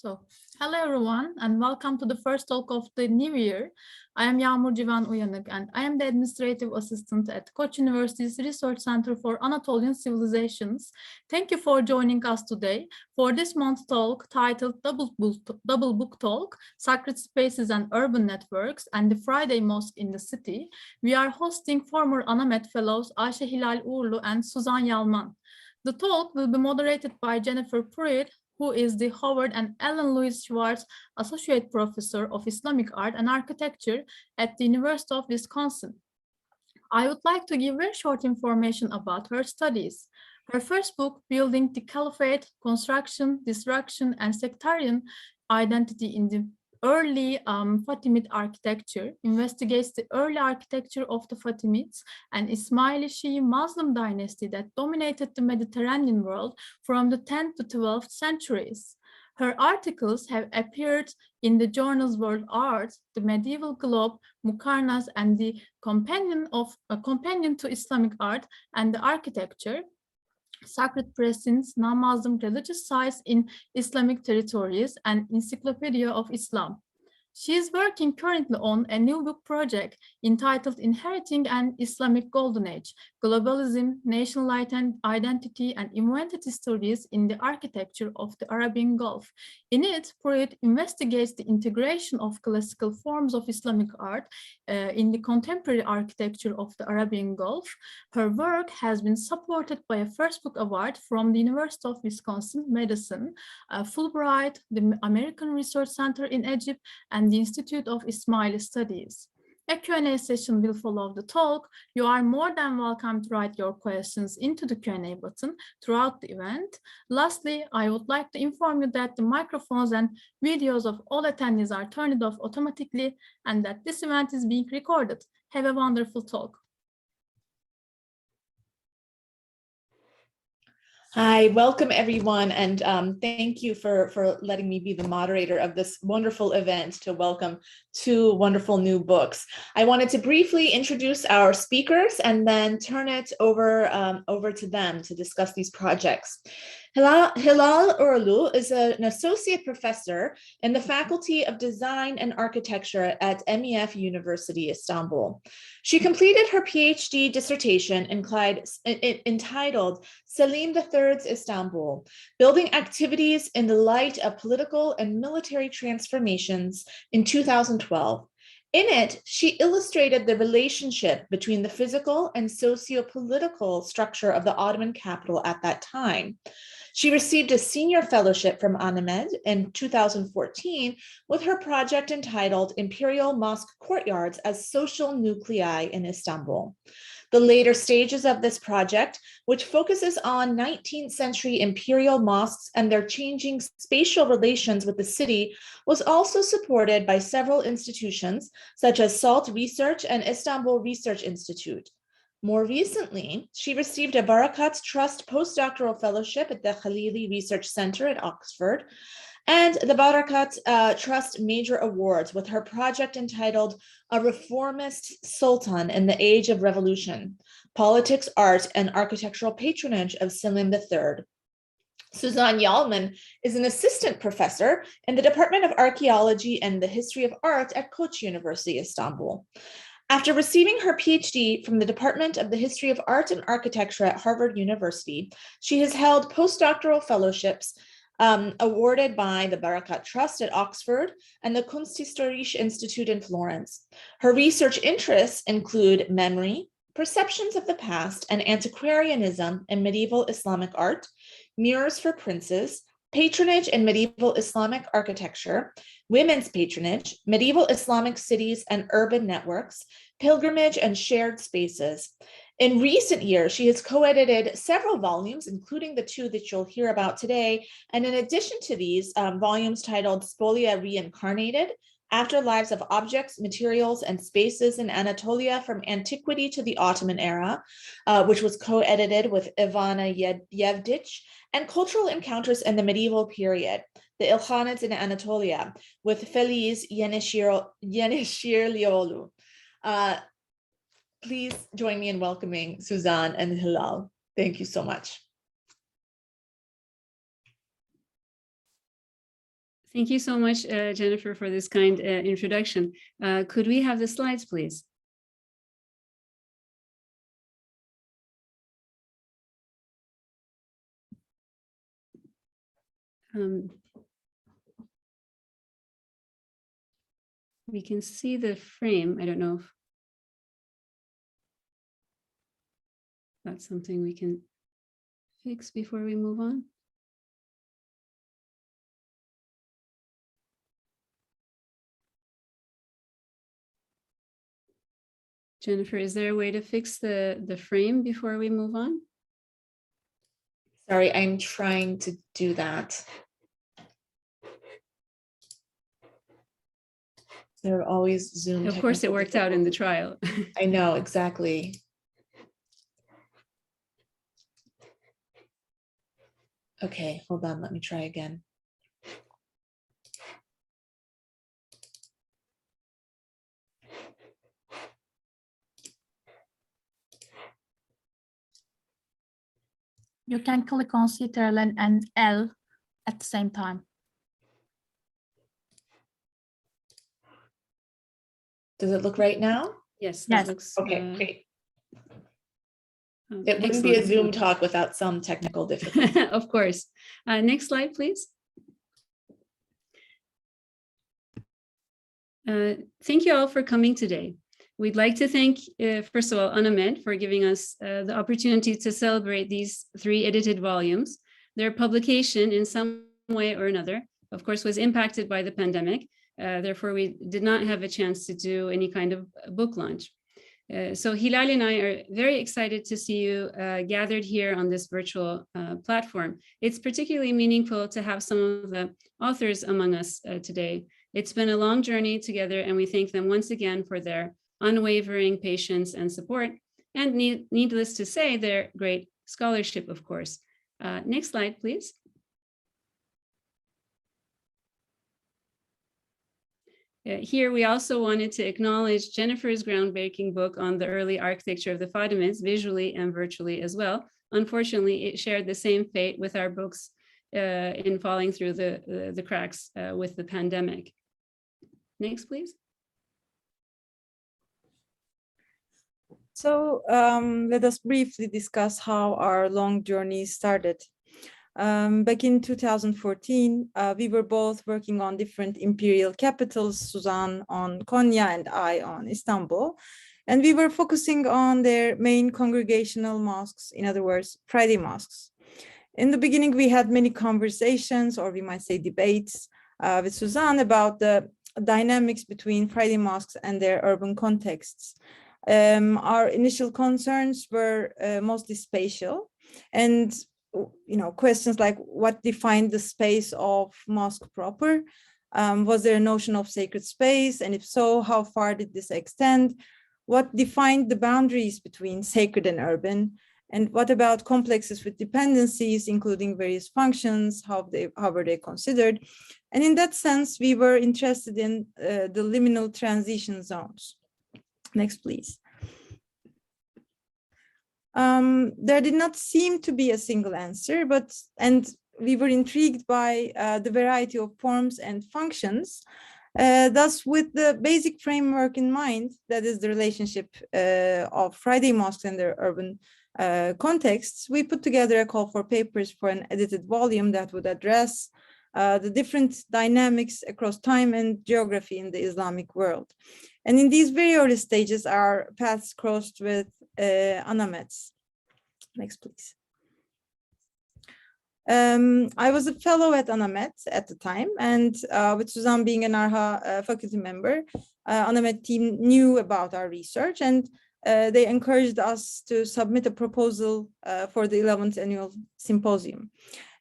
So, hello everyone, and welcome to the first talk of the new year. I am Yağmur Civan Uyanık, and I am the administrative assistant at Koç University's Research Center for Anatolian Civilizations. Thank you for joining us today for this month's talk titled Double Book Talk, Sacred Spaces and Urban Networks, and the Friday Mosque in the City. We are hosting former ANAMED fellows Ayşe, Hilal, Uğurlu, and Suzanne Yalman. The talk will be moderated by Jennifer Pruitt, who is the Howard and Ellen Louise Schwartz Associate Professor of Islamic Art and Architecture at the University of Wisconsin. I would like to give very short information about her studies. Her first book, Building the Caliphate, Construction, Destruction, and Sectarian Identity in the Early Fatimid Architecture, investigates the early architecture of the Fatimids, an Ismaili Shii Muslim dynasty that dominated the Mediterranean world from the 10th to 12th centuries. Her articles have appeared in the journals World Art, the Medieval Globe, Mukarnas, and the Companion to Islamic Art and the Architecture, Sacred Precincts, Non-Muslim Religious Sites in Islamic Territories, and Encyclopedia of Islam. She is working currently on a new book project entitled Inheriting an Islamic Golden Age, Globalism, National Identity, and Invented Stories in the Architecture of the Arabian Gulf. In it, Pruitt investigates the integration of classical forms of Islamic art in the contemporary architecture of the Arabian Gulf. Her work has been supported by a First Book Award from the University of Wisconsin-Madison, Fulbright, the American Research Center in Egypt, and the Institute of Ismaili Studies. A Q&A session will follow the talk. You are more than welcome to write your questions into the Q&A button throughout the event. Lastly, I would like to inform you that the microphones and videos of all attendees are turned off automatically and that this event is being recorded. Have a wonderful talk. Hi, welcome everyone, and thank you for letting me be the moderator of this wonderful event to welcome two wonderful new books. I wanted to briefly introduce our speakers and then turn it over to them to discuss these projects. Hilal Uğurlu is an associate professor in the Faculty of Design and Architecture at MEF University, Istanbul. She completed her PhD dissertation entitled Selim III's Istanbul, Building Activities in the Light of Political and Military Transformations in 2012. In it, she illustrated the relationship between the physical and socio-political structure of the Ottoman capital at that time. She received a senior fellowship from ANAMED in 2014 with her project entitled Imperial Mosque Courtyards as Social Nuclei in Istanbul. The later stages of this project, which focuses on 19th century imperial mosques and their changing spatial relations with the city, was also supported by several institutions such as SALT Research and Istanbul Research Institute. More recently, she received a Barakat Trust postdoctoral fellowship at the Khalili Research Center at Oxford and the Barakat Trust Major Awards with her project entitled A Reformist Sultan in the Age of Revolution, Politics, Art, and Architectural Patronage of Selim III. Suzanne Yalman is an assistant professor in the Department of Archaeology and the History of Art at Koç University, Istanbul. After receiving her PhD from the Department of the History of Art and Architecture at Harvard University, she has held postdoctoral fellowships awarded by the Barakat Trust at Oxford and the Kunsthistorische Institute in Florence. Her research interests include memory, perceptions of the past, and antiquarianism in medieval Islamic art, mirrors for princes, patronage in medieval Islamic architecture, women's patronage, medieval Islamic cities and urban networks, pilgrimage and shared spaces. In recent years, she has co-edited several volumes, including the two that you'll hear about today. And in addition to these, volumes titled Spolia Reincarnated, Afterlives of Objects, Materials, and Spaces in Anatolia from Antiquity to the Ottoman Era, which was co-edited with Ivana Yevdich, and Cultural Encounters in the Medieval Period, the Ilkhanids in Anatolia, with Feliz Yenishirliolu. Please join me in welcoming Suzan and Hilal. Thank you so much. Thank you so much, Jennifer, for this kind introduction. Could we have the slides, please? We can see the frame. I don't know if that's something we can fix before we move on. Jennifer, is there a way to fix the frame before we move on? Sorry, I'm trying to do that. There are always Zoom. Of course, it worked out in the trial. I know, exactly. Okay, hold on, let me try again. You can click on Ctrl and L at the same time. Does it look right now? Yes, Yes. that looks Okay, great. It wouldn't be a excellent. Zoom talk without some technical difficulty. Of course. Next slide, please. Thank you all for coming today. We'd like to thank, first of all, ANAMED for giving us the opportunity to celebrate these 3 edited volumes. Their publication in some way or another, of course, was impacted by the pandemic. Therefore, we did not have a chance to do any kind of book launch. So Hilal and I are very excited to see you gathered here on this virtual platform. It's particularly meaningful to have some of the authors among us today. It's been a long journey together, and we thank them once again for their unwavering patience and support, and needless to say, their great scholarship, of course. Next slide, please. Here, we also wanted to acknowledge Jennifer's groundbreaking book on the early architecture of the Fatimids, visually and virtually as well. Unfortunately, it shared the same fate with our books in falling through the cracks with the pandemic. Next, please. So let us briefly discuss how our long journey started. Back in 2014, we were both working on different imperial capitals, Suzan on Konya and I on Istanbul. And we were focusing on their main congregational mosques, in other words, Friday mosques. In the beginning, we had many conversations, or we might say debates, with Suzan about the dynamics between Friday mosques and their urban contexts. Our initial concerns were mostly spatial, and questions like what defined the space of mosque proper? Was there a notion of sacred space? And if so, how far did this extend? What defined the boundaries between sacred and urban? And what about complexes with dependencies, including various functions? How were they considered? And in that sense, we were interested in the liminal transition zones. Next, please. There did not seem to be a single answer, and we were intrigued by the variety of forms and functions. Thus, with the basic framework in mind, that is the relationship of Friday mosques and their urban contexts, we put together a call for papers for an edited volume that would address the different dynamics across time and geography in the Islamic world. And in these very early stages, our paths crossed with ANAMED's. Next, please. I was a fellow at ANAMED at the time, and with Suzan being an ARHA faculty member, ANAMED team knew about our research, and they encouraged us to submit a proposal for the 11th annual symposium.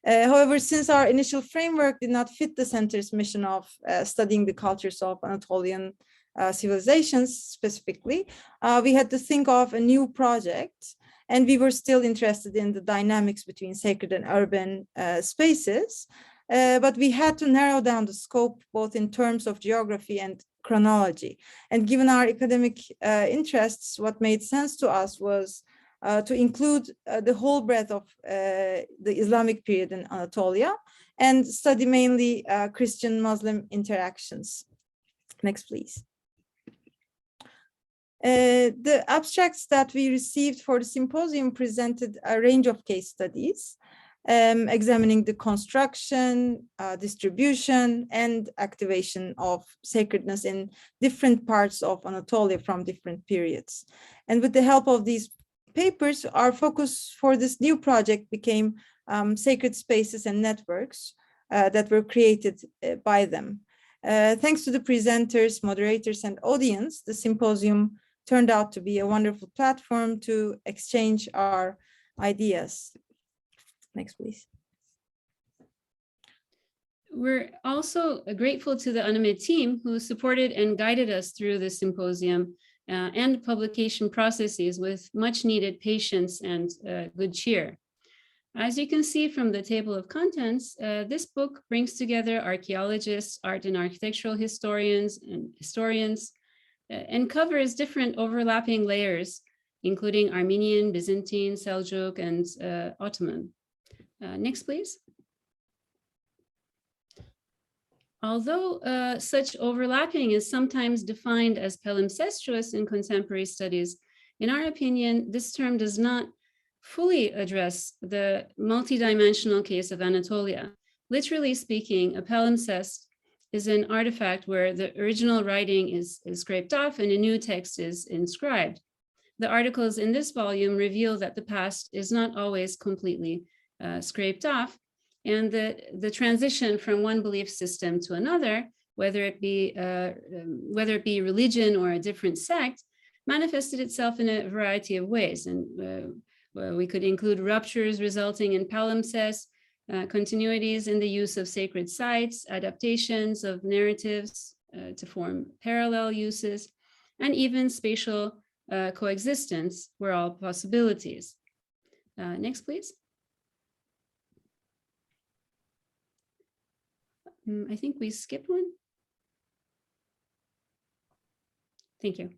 However, since our initial framework did not fit the center's mission of studying the cultures of Anatolian civilizations specifically, we had to think of a new project, and we were still interested in the dynamics between sacred and urban spaces, but we had to narrow down the scope both in terms of geography and chronology. And given our academic interests, what made sense to us was to include the whole breadth of the Islamic period in Anatolia and study mainly Christian-Muslim interactions. Next, please. The abstracts that we received for the symposium presented a range of case studies, examining the construction, distribution, and activation of sacredness in different parts of Anatolia from different periods. And with the help of these papers, our focus for this new project became sacred spaces and networks that were created by them. Thanks to the presenters, moderators, and audience, the symposium turned out to be a wonderful platform to exchange our ideas. Next, please. We're also grateful to the ANAMED team who supported and guided us through the symposium and publication processes with much needed patience and good cheer. As you can see from the table of contents, this book brings together archaeologists, art and architectural historians, and covers different overlapping layers, including Armenian, Byzantine, Seljuk, and Ottoman. Next, please. Although such overlapping is sometimes defined as palimpsestuous in contemporary studies, in our opinion, this term does not fully address the multidimensional case of Anatolia. Literally speaking, a palimpsest is an artifact where the original writing is scraped off and a new text is inscribed. The articles in this volume reveal that the past is not always completely scraped off, and the transition from one belief system to another, whether it be religion or a different sect, manifested itself in a variety of ways. And we could include ruptures resulting in palimpsests, continuities in the use of sacred sites, adaptations of narratives to form parallel uses, and even spatial coexistence were all possibilities. Next, please. I think we skipped one. Thank you.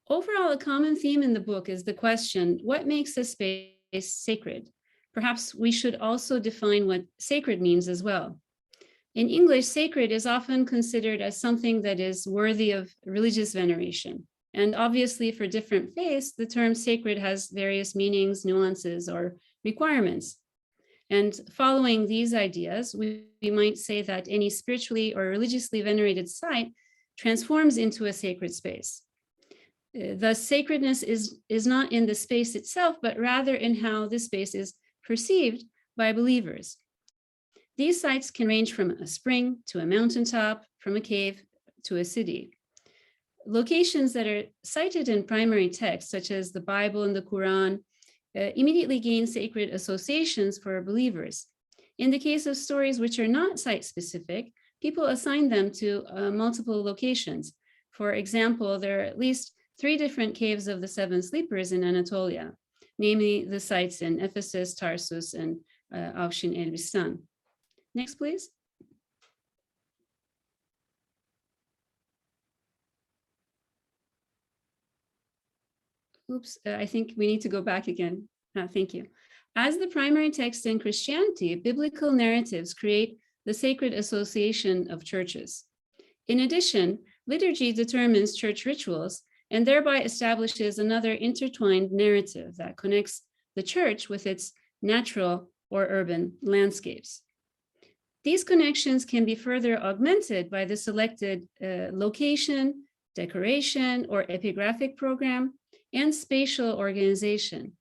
Overall, a common theme in the book is the question, what makes a space sacred? Perhaps we should also define what sacred means as well. In English, sacred is often considered as something that is worthy of religious veneration. And obviously, for different faiths, the term sacred has various meanings, nuances, or requirements. And following these ideas, we might say that any spiritually or religiously venerated site transforms into a sacred space. Thus, sacredness is not in the space itself, but rather in how this space is perceived by believers. These sites can range from a spring to a mountaintop, from a cave to a city. Locations that are cited in primary texts, such as the Bible and the Quran, immediately gain sacred associations for believers. In the case of stories which are not site-specific, people assign them to multiple locations. For example, there are at least 3 different caves of the 7 sleepers in Anatolia, namely the sites in Ephesus, Tarsus, and Avşin Elbistan. Next, please. Oops, I think we need to go back again. Thank you. As the primary text in Christianity, biblical narratives create the sacred association of churches. In addition, liturgy determines church rituals and thereby establishes another intertwined narrative that connects the church with its natural or urban landscapes. These connections can be further augmented by the selected location, decoration, or epigraphic program, and spatial organization.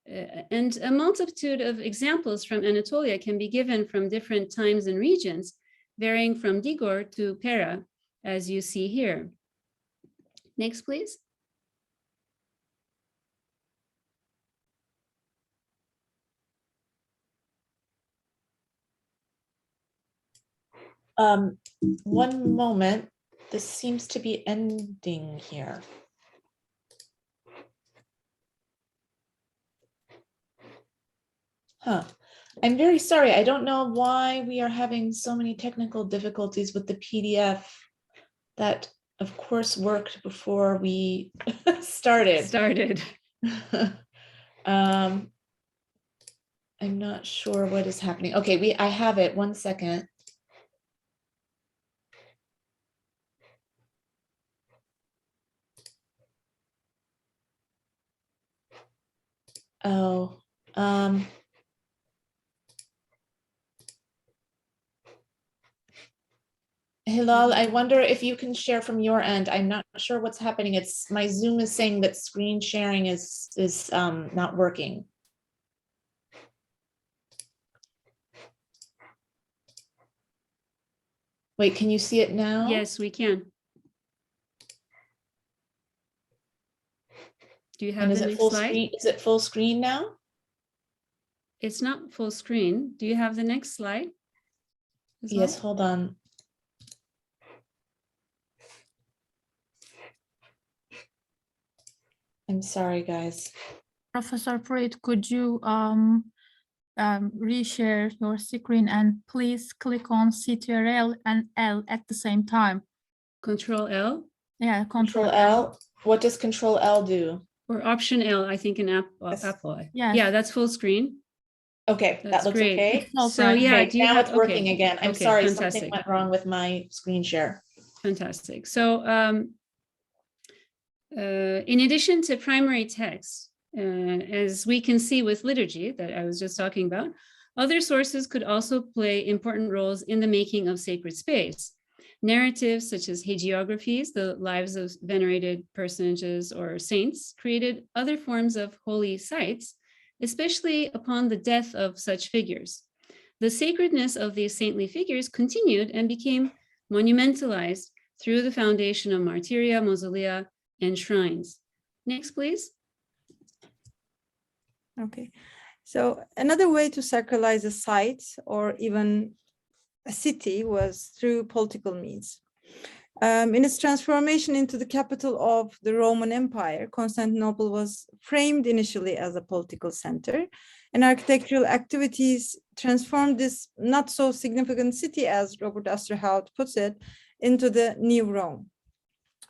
And a multitude of examples from Anatolia can be given from different times and regions, varying from Digor to Pera, as you see here. Next, please. One moment. This seems to be ending here. Huh. I'm very sorry. I don't know why we are having so many technical difficulties with the PDF that, of course, worked before we started. I'm not sure what is happening. Okay, I have it. 1 second. Oh, Hilal, I wonder if you can share from your end. I'm not sure what's happening. It's my Zoom is saying that screen sharing is not working. Wait, can you see it now? Yes, we can. Do you have And is the it next full slide? screen? Is it full screen now? It's not full screen. Do you have the next slide? as Yes, well? hold on. I'm sorry, guys. Professor Pruitt, could you reshare your screen and please click on Ctrl and L at the same time? Control L Yeah, Control L. What does Control L do? or Option L, I think in Yes. Apple. Yes. Yeah, that's full screen. Okay, That's that looks great. okay. All So right. yeah, Okay, do you now have, it's working again. I'm okay, sorry, fantastic. something went wrong with my screen share. Fantastic. So in addition to primary text, as we can see with liturgy that I was just talking about, other sources could also play important roles in the making of sacred space. Narratives such as hagiographies, the lives of venerated personages or saints, created other forms of holy sites, especially upon the death of such figures. The sacredness of these saintly figures continued and became monumentalized through the foundation of martyria, mausolea, and shrines. Next, please. Okay, so another way to sacralize a site or even a city was through political means. In its transformation into the capital of the Roman Empire, Constantinople was framed initially as a political center, and architectural activities transformed this not so significant city, as Robert Osterhout puts it, into the new Rome.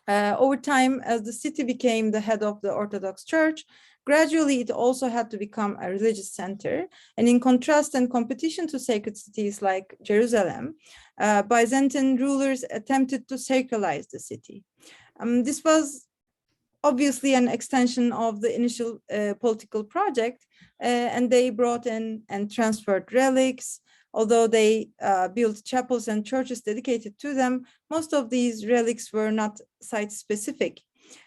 Over time, as the city became the head of the Orthodox Church, gradually it also had to become a religious center. And in contrast and competition to sacred cities like Jerusalem, Byzantine rulers attempted to sacralize the city. This was obviously an extension of the initial political project, and they brought in and transferred relics. Although they built chapels and churches dedicated to them, most of these relics were not site-specific.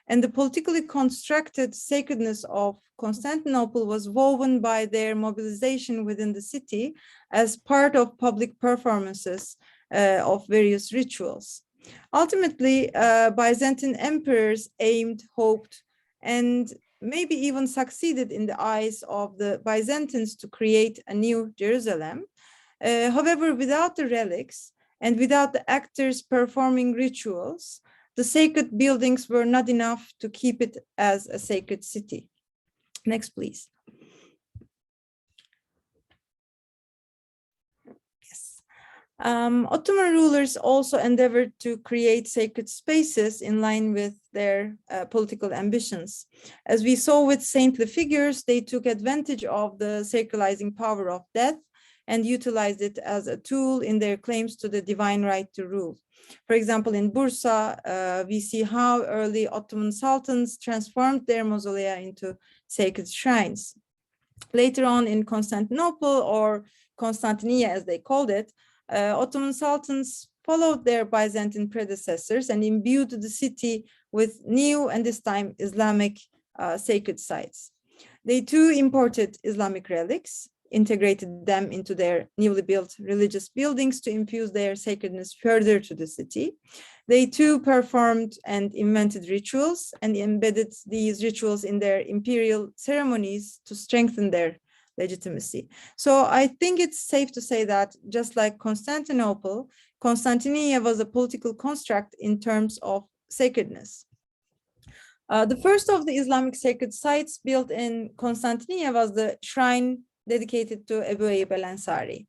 And the politically constructed sacredness of Constantinople was woven by their mobilization within the city as part of public performances of various rituals. Ultimately, Byzantine emperors aimed, hoped, and maybe even succeeded in the eyes of the Byzantines to create a new Jerusalem. However, without the relics and without the actors performing rituals, the sacred buildings were not enough to keep it as a sacred city. Next, please. Yes. Ottoman rulers also endeavored to create sacred spaces in line with their political ambitions. As we saw with saintly figures, they took advantage of the sacralizing power of death and utilized it as a tool in their claims to the divine right to rule. For example, in Bursa, we see how early Ottoman sultans transformed their mausolea into sacred shrines. Later on in Constantinople, or Constantinople as they called it, Ottoman sultans followed their Byzantine predecessors and imbued the city with new and this time Islamic sacred sites. They too imported Islamic relics, integrated them into their newly built religious buildings to infuse their sacredness further to the city. They too performed and invented rituals and embedded these rituals in their imperial ceremonies to strengthen their legitimacy. So I think it's safe to say that just like Constantinople, Constantinople was a political construct in terms of sacredness. The first of the Islamic sacred sites built in Constantinople was the shrine dedicated to Ebu Eyyub el-Ansari.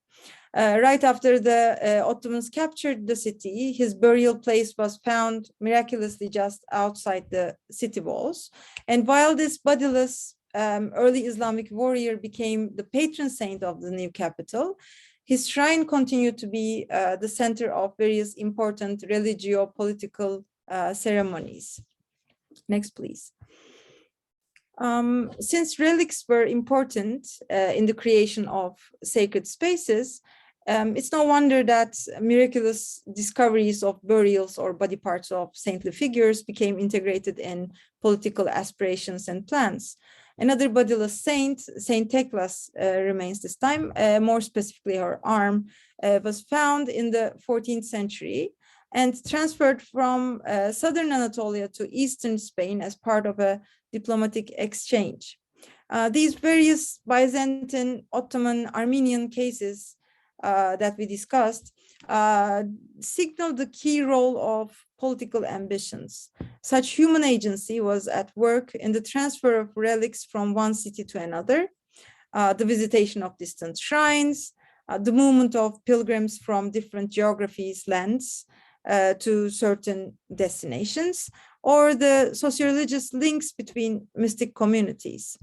Right after the Ottomans captured the city, his burial place was found miraculously just outside the city walls. And while this bodiless early Islamic warrior became the patron saint of the new capital, his shrine continued to be the center of various important religio-political ceremonies. Next, please. Since relics were important in the creation of sacred spaces, it's no wonder that miraculous discoveries of burials or body parts of saintly figures became integrated in political aspirations and plans. Another bodiless saint, Saint Teklas, remains this time. More specifically, her arm was found in the 14th century and transferred from southern Anatolia to eastern Spain as part of a diplomatic exchange. These various Byzantine, Ottoman, Armenian cases that we discussed signal the key role of political ambitions. Such human agency was at work in the transfer of relics from one city to another, the visitation of distant shrines, the movement of pilgrims from different geographies, lands to certain destinations, or the socio-religious links between mystic communities.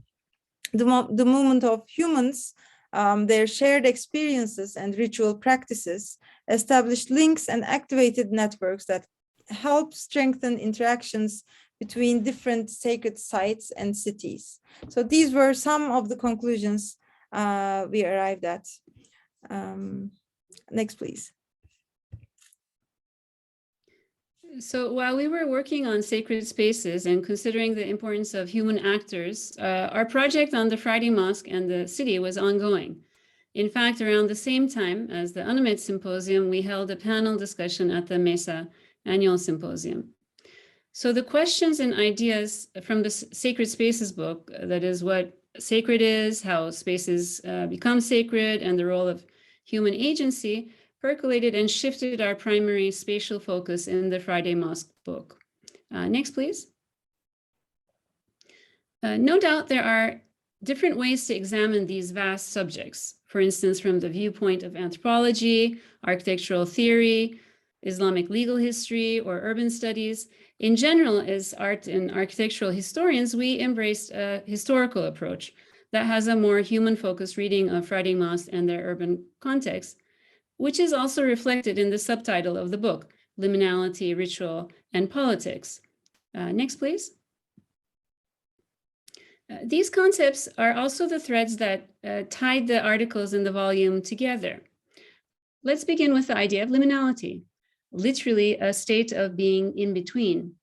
The movement of humans, their shared experiences and ritual practices established links and activated networks that help strengthen interactions between different sacred sites and cities. So these were some of the conclusions we arrived at. Next, please. So while we were working on sacred spaces and considering the importance of human actors, our project on the Friday Mosque and the city was ongoing. In fact, around the same time as the ANAMED Symposium, we held a panel discussion at the MESA Annual Symposium. So the questions and ideas from the Sacred Spaces book, that is what sacred is, how spaces become sacred, and the role of human agency, percolated and shifted our primary spatial focus in the Friday Mosque book. Next, please. No doubt there are different ways to examine these vast subjects, for instance, from the viewpoint of anthropology, architectural theory, Islamic legal history, or urban studies. In general, as art and architectural historians, we embraced a historical approach that has a more human-focused reading of Friday Mosque and their urban context, which is also reflected in the subtitle of the book, Liminality, Ritual, and Politics. Next, please. These concepts are also the threads that tied the articles in the volume together. Let's begin with the idea of liminality, literally a state of being in between.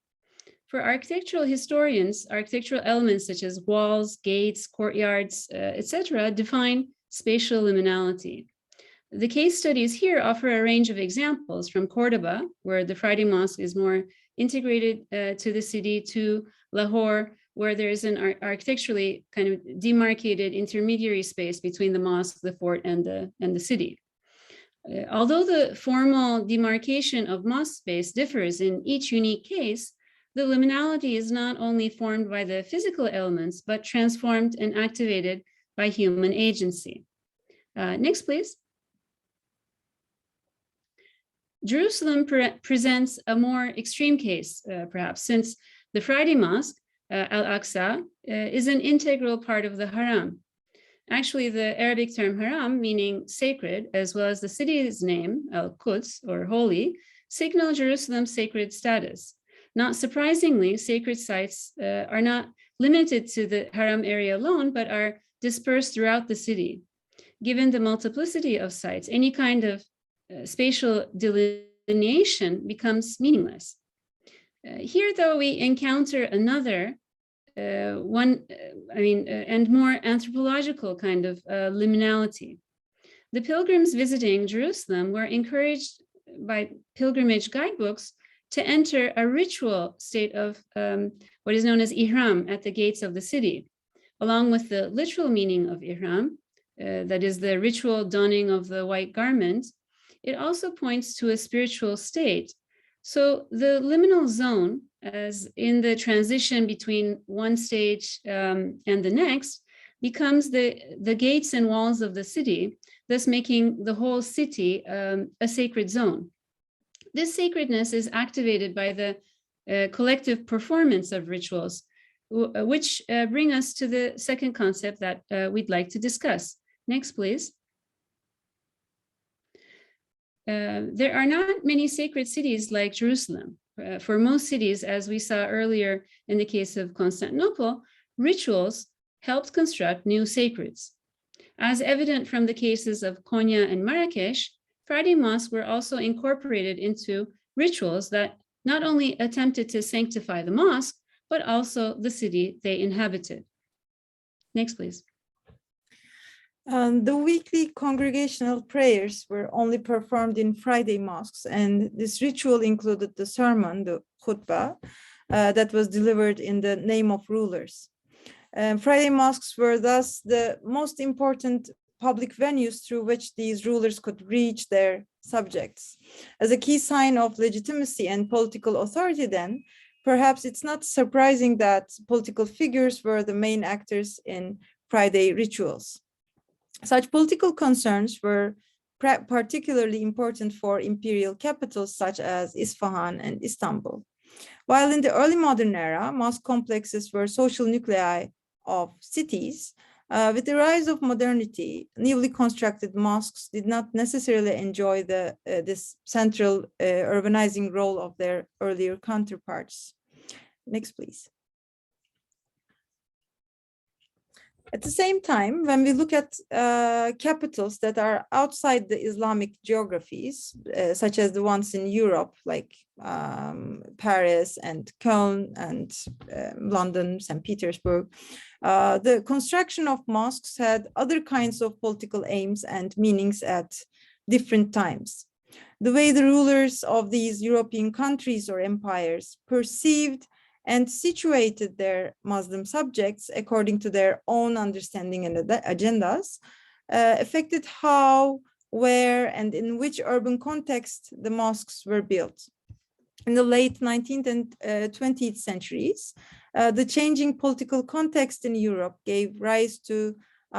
For architectural historians, architectural elements such as walls, gates, courtyards, etc., define spatial liminality. The case studies here offer a range of examples from Cordoba, where the Friday Mosque is more integrated to the city, to Lahore, where there is an architecturally kind of demarcated intermediary space between the mosque, the fort, and the city. Although the formal demarcation of mosque space differs in each unique case, the liminality is not only formed by the physical elements, but transformed and activated by human agency. Next, please. Jerusalem presents a more extreme case, perhaps, since the Friday Mosque, Al-Aqsa, is an integral part of the Haram. Actually, the Arabic term haram, meaning sacred, as well as the city's name, Al-Quds, or holy, signal Jerusalem's sacred status. Not surprisingly, sacred sites are not limited to the Haram area alone, but are dispersed throughout the city. Given the multiplicity of sites, any kind of spatial delineation becomes meaningless. Here, though, we encounter another and more anthropological kind of liminality. The pilgrims visiting Jerusalem were encouraged by pilgrimage guidebooks to enter a ritual state of what is known as ihram at the gates of the city, along with the literal meaning of ihram, that is the ritual donning of the white garment. It also points to a spiritual state. So the liminal zone, as in the transition between one stage and the next, becomes the gates and walls of the city, thus making the whole city a sacred zone. This sacredness is activated by the collective performance of rituals, which bring us to the second concept that we'd like to discuss. Next, please. There are not many sacred cities like Jerusalem. For most cities, as we saw earlier in the case of Constantinople, rituals helped construct new sacreds. As evident from the cases of Konya and Marrakesh, Friday Mosques were also incorporated into rituals that not only attempted to sanctify the mosque, but also the city they inhabited. Next, please. The weekly congregational prayers were only performed in Friday mosques, and this ritual included the sermon, the khutbah, that was delivered in the name of rulers. Friday mosques were thus the most important public venues through which these rulers could reach their subjects. As a key sign of legitimacy and political authority then, perhaps it's not surprising that political figures were the main actors in Friday rituals. Such political concerns were particularly important for imperial capitals such as Isfahan and Istanbul. While in the early modern era, mosque complexes were social nuclei of cities, with the rise of modernity, newly constructed mosques did not necessarily enjoy this central urbanizing role of their earlier counterparts. Next, please. At the same time, when we look at capitals that are outside the Islamic geographies, such as the ones in Europe, like Paris and Cologne and London, St. Petersburg, the construction of mosques had other kinds of political aims and meanings at different times. The way the rulers of these European countries or empires perceived and situated their Muslim subjects according to their own understanding and agendas affected how, where, and in which urban context the mosques were built. In the late 19th and 20th centuries, the changing political context in Europe gave rise to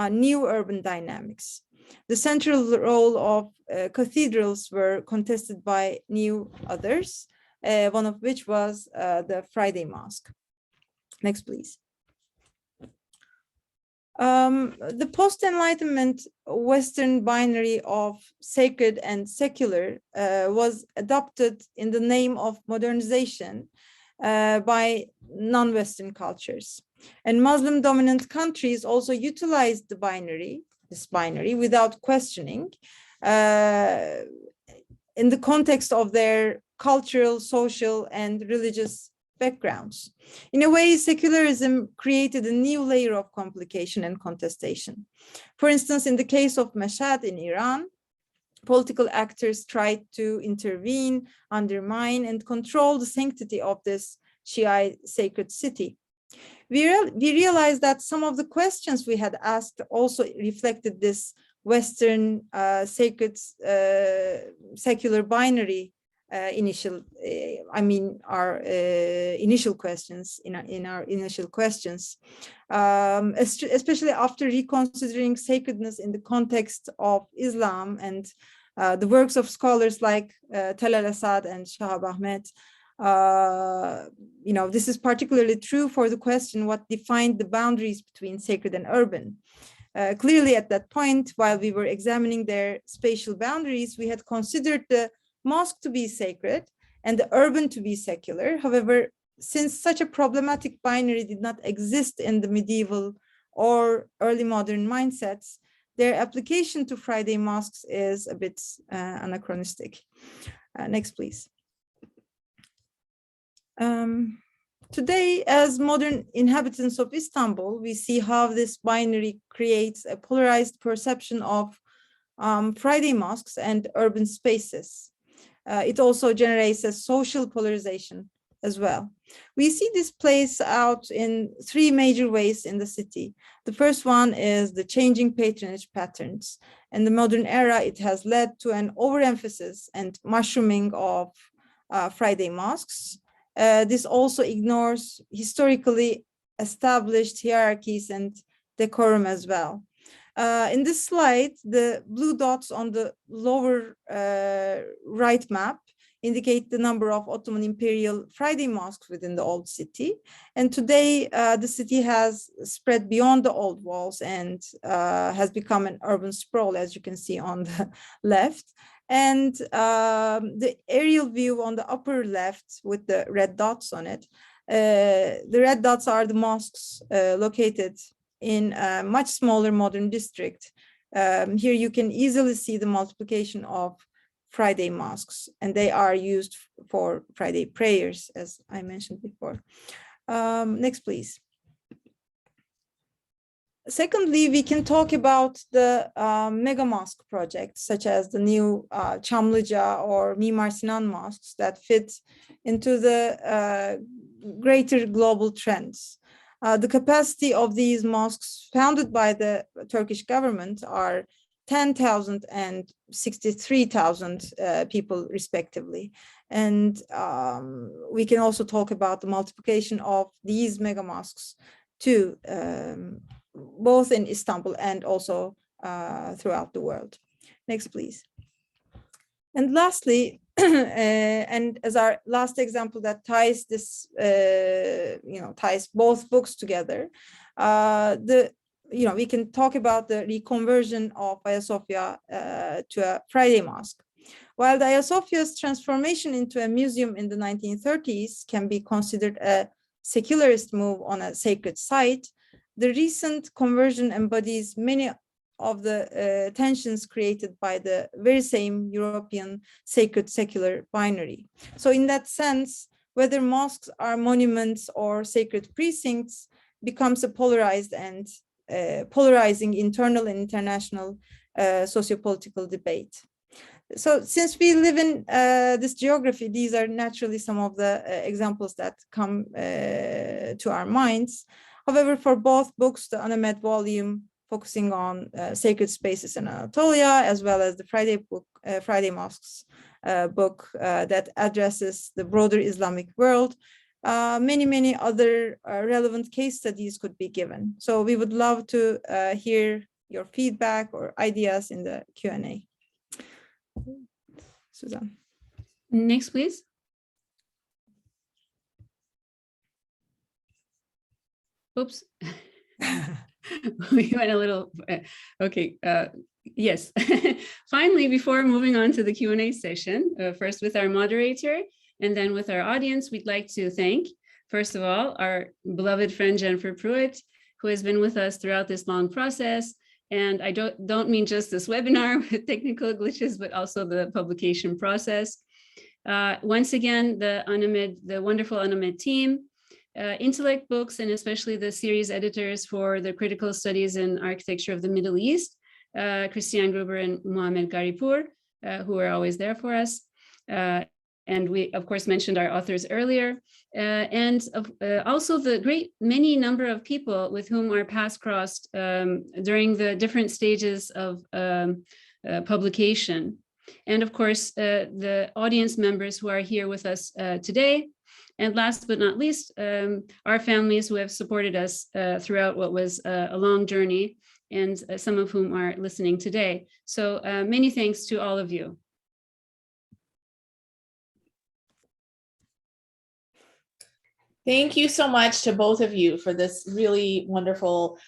new urban dynamics. The central role of cathedrals were contested by new others, one of which was the Friday Mosque. Next, please. The post-Enlightenment Western binary of sacred and secular was adopted in the name of modernization by non-Western cultures. And Muslim-dominant countries also utilized this binary without questioning in the context of their cultural, social, and religious backgrounds. In a way, secularism created a new layer of complication and contestation. For instance, in the case of Mashhad in Iran, political actors tried to intervene, undermine, and control the sanctity of this Shiite sacred city. We realized that some of the questions we had asked also reflected this Western sacred secular binary initial questions in our initial questions, especially after reconsidering sacredness in the context of Islam and the works of scholars like Tel al-Asad and Shahab Ahmed. This is particularly true for the question what defined the boundaries between sacred and urban. Clearly at that point, while we were examining their spatial boundaries, we had considered the mosque to be sacred and the urban to be secular. However, since such a problematic binary did not exist in the medieval or early modern mindsets, their application to Friday mosques is a bit anachronistic. Next, please. Today, as modern inhabitants of Istanbul, we see how this binary creates a polarized perception of Friday mosques and urban spaces. It also generates a social polarization as well. We see this plays out in three major ways in the city. The first one is the changing patronage patterns. In the modern era, it has led to an overemphasis and mushrooming of Friday mosques. This also ignores historically established hierarchies and decorum as well. In this slide, the blue dots on the lower right map indicate the number of Ottoman imperial Friday mosques within the old city. And today, the city has spread beyond the old walls and has become an urban sprawl, as you can see on the left. And the aerial view on the upper left with the red dots on it, the red dots are the mosques located in a much smaller modern district. Here you can easily see the multiplication of Friday mosques, and they are used for Friday prayers, as I mentioned before. Next, please. Secondly, we can talk about the mega mosque projects, such as the new Çamlıca or Mimar Sinan mosques that fit into the greater global trends. The capacity of these mosques founded by the Turkish government are 10,000 and 63,000 people respectively. And we can also talk about the multiplication of these mega mosques too, both in Istanbul and also throughout the world. Next, please. And lastly, and as our last example that ties this, ties both books together, we can talk about the reconversion of Hagia Sophia to a Friday mosque. While the Hagia Sophia's transformation into a museum in the 1930s can be considered a secularist move on a sacred site, the recent conversion embodies many of the tensions created by the very same European sacred secular binary. So in that sense, whether mosques are monuments or sacred precincts becomes a polarized and polarizing internal and international sociopolitical debate. So since we live in this geography, these are naturally some of the examples that come to our minds. However, for both books, the ANAMED volume focusing on sacred spaces in Anatolia, as well as the Friday Mosques book that addresses the broader Islamic world, many other relevant case studies could be given. So we would love to hear your feedback or ideas in the Q&A. Suzanne. Next, please. Oops. We went a little, okay, yes. Finally, before moving on to the Q&A session, first with our moderator and then with our audience, we'd like to thank, first of all, our beloved friend Jennifer Pruitt, who has been with us throughout this long process. And I don't mean just this webinar with technical glitches, but also the publication process. Once again, the wonderful ANAMED team, Intellect Books, and especially the series editors for the critical studies in architecture of the Middle East, Christian Gruber and Mohamed Garipur, who are always there for us. And we, of course, mentioned our authors earlier, and also the many number of people with whom our paths crossed during the different stages of publication. And of course, the audience members who are here with us today. And last but not least, our families who have supported us throughout what was a long journey, and some of whom are listening today. So many thanks to all of you. Thank you so much to both of you for this really wonderful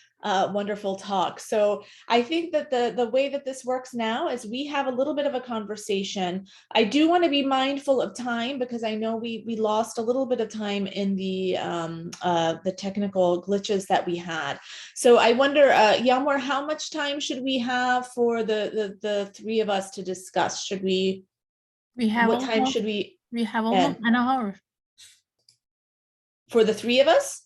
talk. So I think that the way that this works now is we have a little bit of a conversation. I do want to be mindful of time because I know we lost a little bit of time in the technical glitches that we had. So I wonder, Yalmar, how much time should we have for the three of us to discuss? Should we? What time should we? We have almost an hour. For the three of us?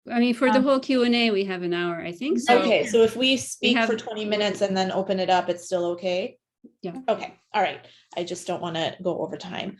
I mean, for the whole Q&A, we have an hour, I think. So okay, so if we speak for 20 minutes and then open it up, it's still okay? Yeah. Okay, all right. I just don't want to go over time.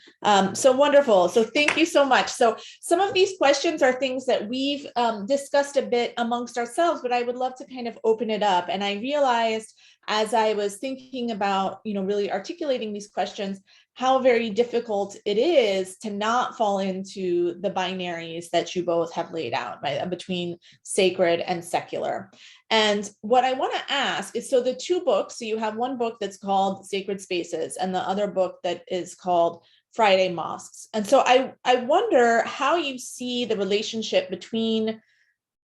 So wonderful. So thank you so much. So some of these questions are things that we've discussed a bit amongst ourselves, but I would love to kind of open it up. And I realized as I was thinking about, really articulating these questions, how very difficult it is to not fall into the binaries that you both have laid out, right, between sacred and secular. And what I want to ask is, so the two books, so you have one book that's called Sacred Spaces and the other book that is called Friday mosques. And so I wonder how you see the relationship between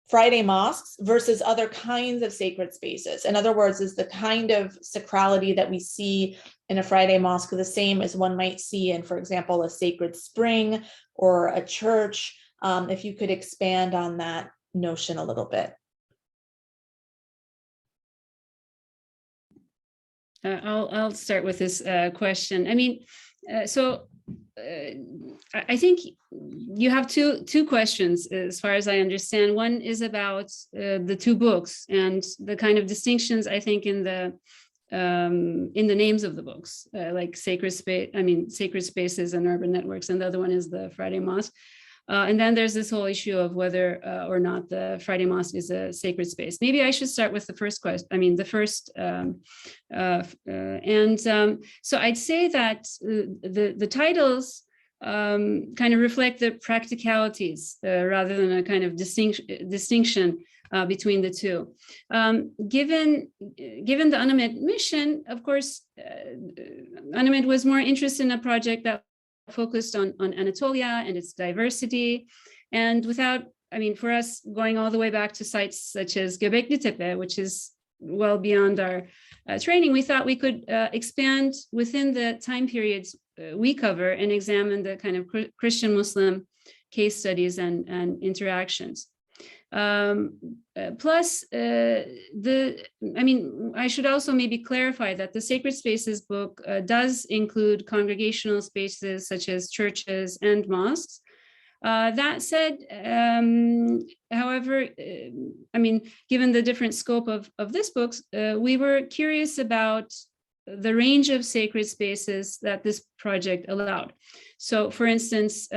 Friday mosques versus other kinds of sacred spaces. In other words, is the kind of sacrality that we see in a Friday mosque the same as one might see in, for example, a sacred spring or a church? If you could expand on that notion a little bit. I'll start with this question. I mean, I think you have two questions as far as I understand. One is about the two books and the kind of distinctions, I think, in the names of the books, like sacred spaces and urban networks, and the other one is the Friday Mosque. And then there's this whole issue of whether or not the Friday Mosque is a sacred space. Maybe I should start with the first question. I mean, the first, so I'd say that the titles kind of reflect the practicalities rather than a kind of distinction between the two. Given the ANAMED mission, of course, ANAMED was more interested in a project that focused on Anatolia and its diversity. And without, I mean, for us, going all the way back to sites such as Göbekli Tepe, which is well beyond our training, we thought we could expand within the time periods we cover and examine the kind of Christian-Muslim case studies and interactions. Plus, I should also maybe clarify that the Sacred Spaces book does include congregational spaces such as churches and mosques. That said, however, given the different scope of this book, we were curious about the range of sacred spaces that this project allowed. So, for instance,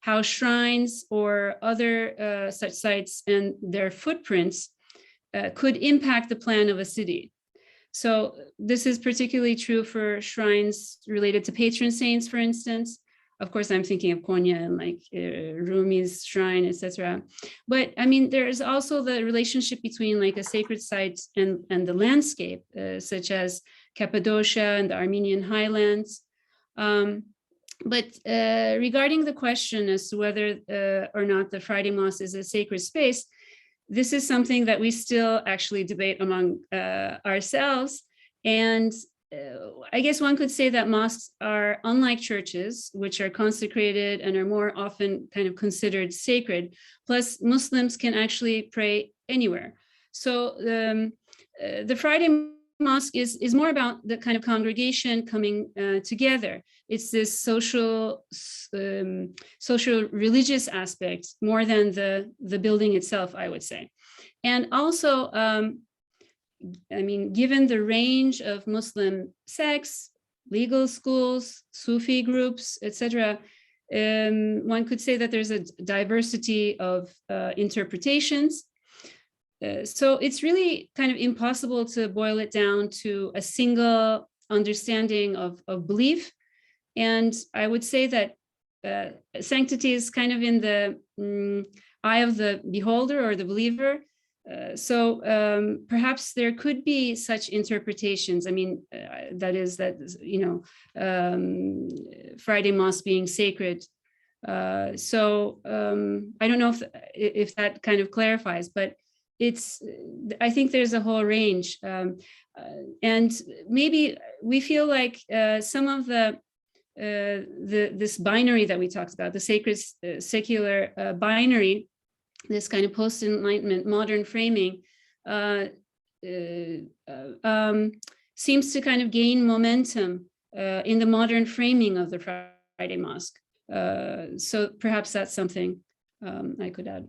how shrines or other such sites and their footprints could impact the plan of a city. So this is particularly true for shrines related to patron saints, for instance. Of course, I'm thinking of Konya and like Rumi's shrine, etc. But I mean, there's also the relationship between like a sacred site and the landscape, such as Cappadocia and the Armenian highlands. But regarding the question as to whether or not the Friday Mosque is a sacred space, this is something that we still actually debate among ourselves. And I guess one could say that mosques are unlike churches, which are consecrated and are more often kind of considered sacred. Plus, Muslims can actually pray anywhere. So the Friday Mosque is more about the kind of congregation coming together. It's this social religious aspect more than the building itself, I would say. And also, given the range of Muslim sects, legal schools, Sufi groups, etc., one could say that there's a diversity of interpretations. So it's really kind of impossible to boil it down to a single understanding of belief. And I would say that sanctity is kind of in the eye of the beholder or the believer. So perhaps there could be such interpretations. I mean, that is that, Friday Mosque being sacred. So I don't know if that kind of clarifies, but I think there's a whole range. And maybe we feel like some of this binary that we talked about, the sacred secular binary, this kind of post-Enlightenment modern framing seems to kind of gain momentum in the modern framing of the Friday Mosque. So perhaps that's something I could add.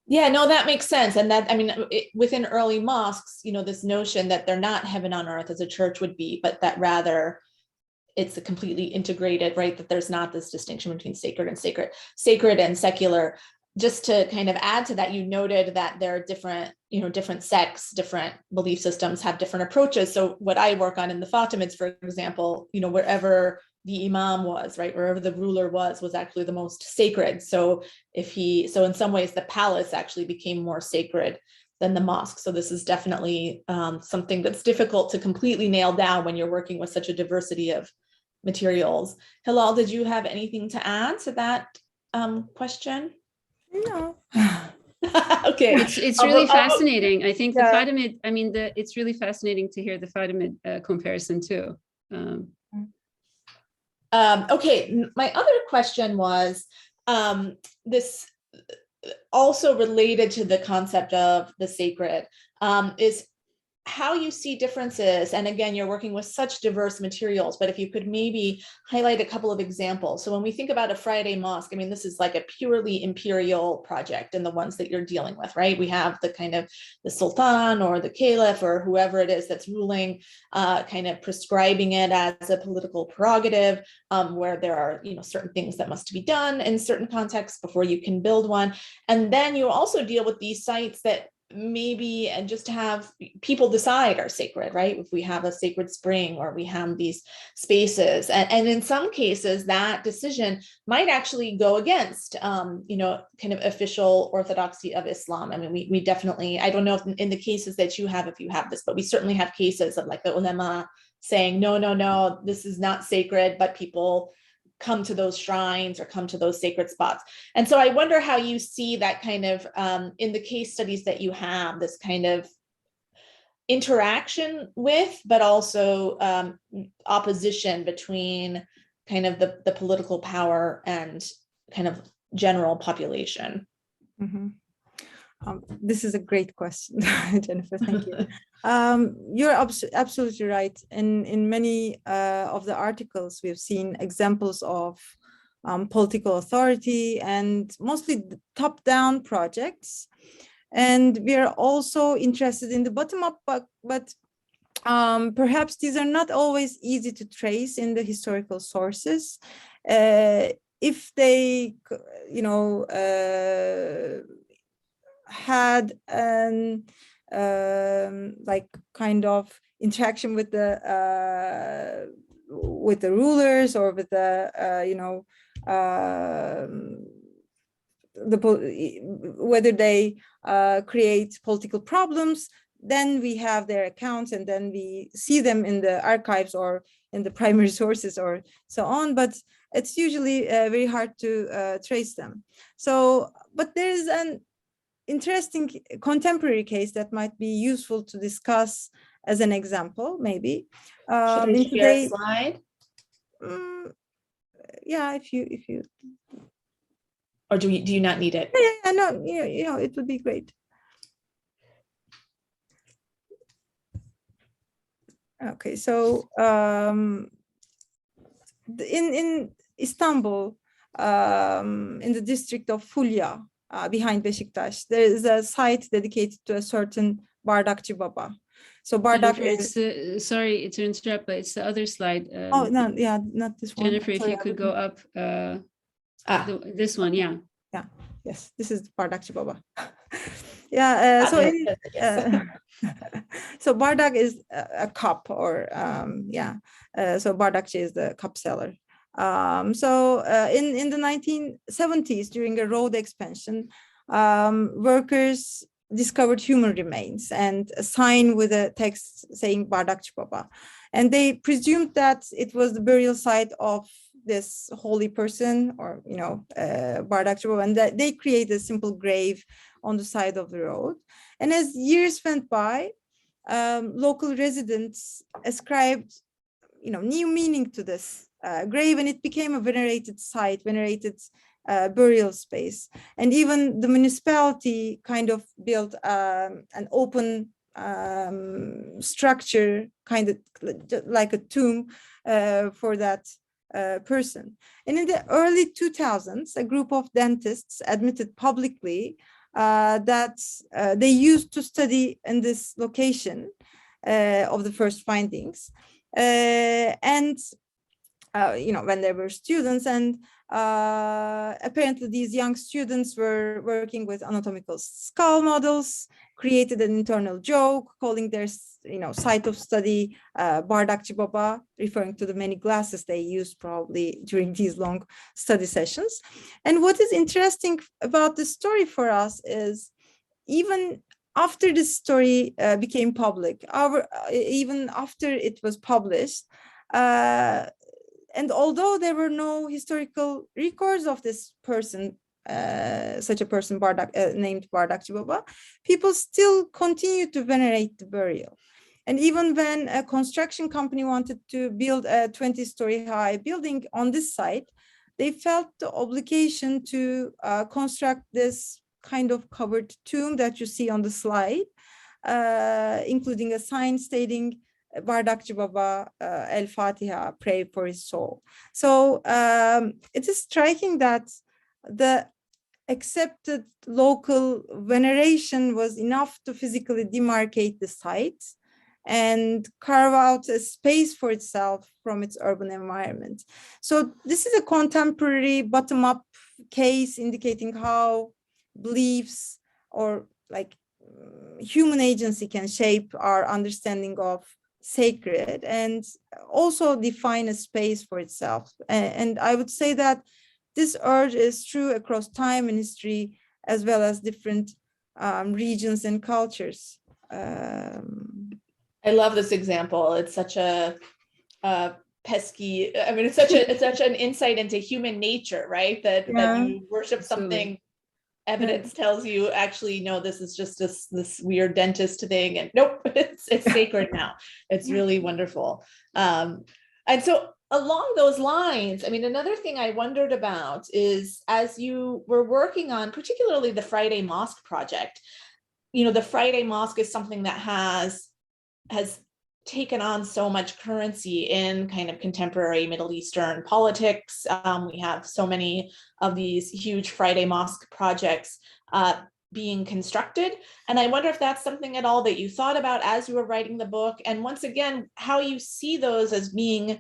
Yeah, no, that makes sense. And that, within early mosques, this notion that they're not heaven on earth as a church would be, but that rather it's a completely integrated, right? That there's not this distinction between sacred and secular. Just to kind of add to that, you noted that there are different sects, different belief systems have different approaches. So what I work on in the Fatimids, for example, wherever the imam was, right, wherever the ruler was actually the most sacred. So in some ways, the palace actually became more sacred than the mosque. So this is definitely something that's difficult to completely nail down when you're working with such a diversity of materials. Hilal, did you have anything to add to that question? No. Okay. It's really fascinating. I think the Yeah. Fatimid, I mean, it's really fascinating to hear the Fatimid comparison too. Okay, my other question was this also related to the concept of the sacred, is how you see differences. And again, you're working with such diverse materials, but if you could maybe highlight a couple of examples. So when we think about a Friday Mosque, I mean, this is like a purely imperial project and the ones that you're dealing with, right? We have the kind of the Sultan or the Caliph or whoever it is that's ruling, kind of prescribing it as a political prerogative, where there are, you know, certain things that must be done in certain contexts before you can build one. And then you also deal with these sites that maybe and just have people decide are sacred, right? If we have a sacred spring or we have these spaces, and in some cases that decision might actually go against, you know, kind of official orthodoxy of Islam. I mean, we definitely, I don't know if in the cases that you have, if you have this, but we certainly have cases of like the ulama saying, no, this is not sacred, but people come to those shrines or come to those sacred spots. And so I wonder how you see that kind of, in the case studies that you have, this kind of interaction with, but also opposition between kind of the political power and kind of general population. Mm-hmm. This is a great question, Jennifer, thank you. You're absolutely right. In many of the articles, we've seen examples of political authority and mostly top-down projects. And we are also interested in the bottom-up, but perhaps these are not always easy to trace in the historical sources. If they, you know, had an like kind of interaction with the rulers or with the you know, whether they create political problems, then we have their accounts and then we see them in the archives or in the primary sources or so on, but it's usually very hard to trace them. So, but there is an interesting contemporary case that might be useful to discuss as an example, maybe. Should we share a slide? Yeah, if you. Or do you not need it? Yeah, no, you know, it would be great. Okay, so in Istanbul, in the district of Fulya, behind Beşiktaş, there is a site dedicated to a certain Bardakçı Baba. So Bardak is... sorry to interrupt, but it's the other slide. Oh, no, yeah, not this one. Jennifer, if you could go up, this one, yeah. Yeah, yes, this is Bardakçı Baba. Yeah, so bardak is a cup, or so bardakçı is the cup seller. So in the 1970s, during a road expansion, workers discovered human remains and a sign with a text saying Bardakçı Baba, and they presumed that it was the burial site of this holy person, or you know, Bardakçı Baba, and that they created a simple grave on the side of the road. And as years went by, local residents ascribed, you know, new meaning to this grave, and it became a venerated site, venerated burial space. And even the municipality kind of built an open structure, kind of like a tomb for that person. And in the early 2000s, a group of dentists admitted publicly that they used to study in this location of the first findings, and you know, when they were students, and apparently these young students were working with anatomical skull models, created an internal joke, calling their, you know, site of study Bardakçı Baba, referring to the many glasses they used probably during these long study sessions. And what is interesting about this story for us is, even after this story became public, even after it was published, and although there were no historical records of this person, such a person named Bardakçı Baba, people still continued to venerate the burial. And even when a construction company wanted to build a 20-story high building on this site, they felt the obligation to construct this kind of covered tomb that you see on the slide, including a sign stating Bardakçı Baba, El Fatiha, pray for his soul. So it is striking that the accepted local veneration was enough to physically demarcate the site and carve out a space for itself from its urban environment. So this is a contemporary bottom-up case indicating how beliefs or like human agency can shape our understanding of sacred and also define a space for itself. And I would say that this urge is true across time and history, as well as different regions and cultures. I love this example. It's such a pesky, I mean, it's such an insight into human nature, right? That you worship something, evidence tells you actually, no, this is just this weird dentist thing, and nope, it's sacred now. It's really wonderful. And so along those lines, I mean, another thing I wondered about is, as you were working on particularly the Friday Mosque project, you know, the Friday Mosque is something that has taken on so much currency in kind of contemporary Middle Eastern politics. We have so many of these huge Friday Mosque projects being constructed. And I wonder if that's something at all that you thought about as you were writing the book. And once again, how you see those as being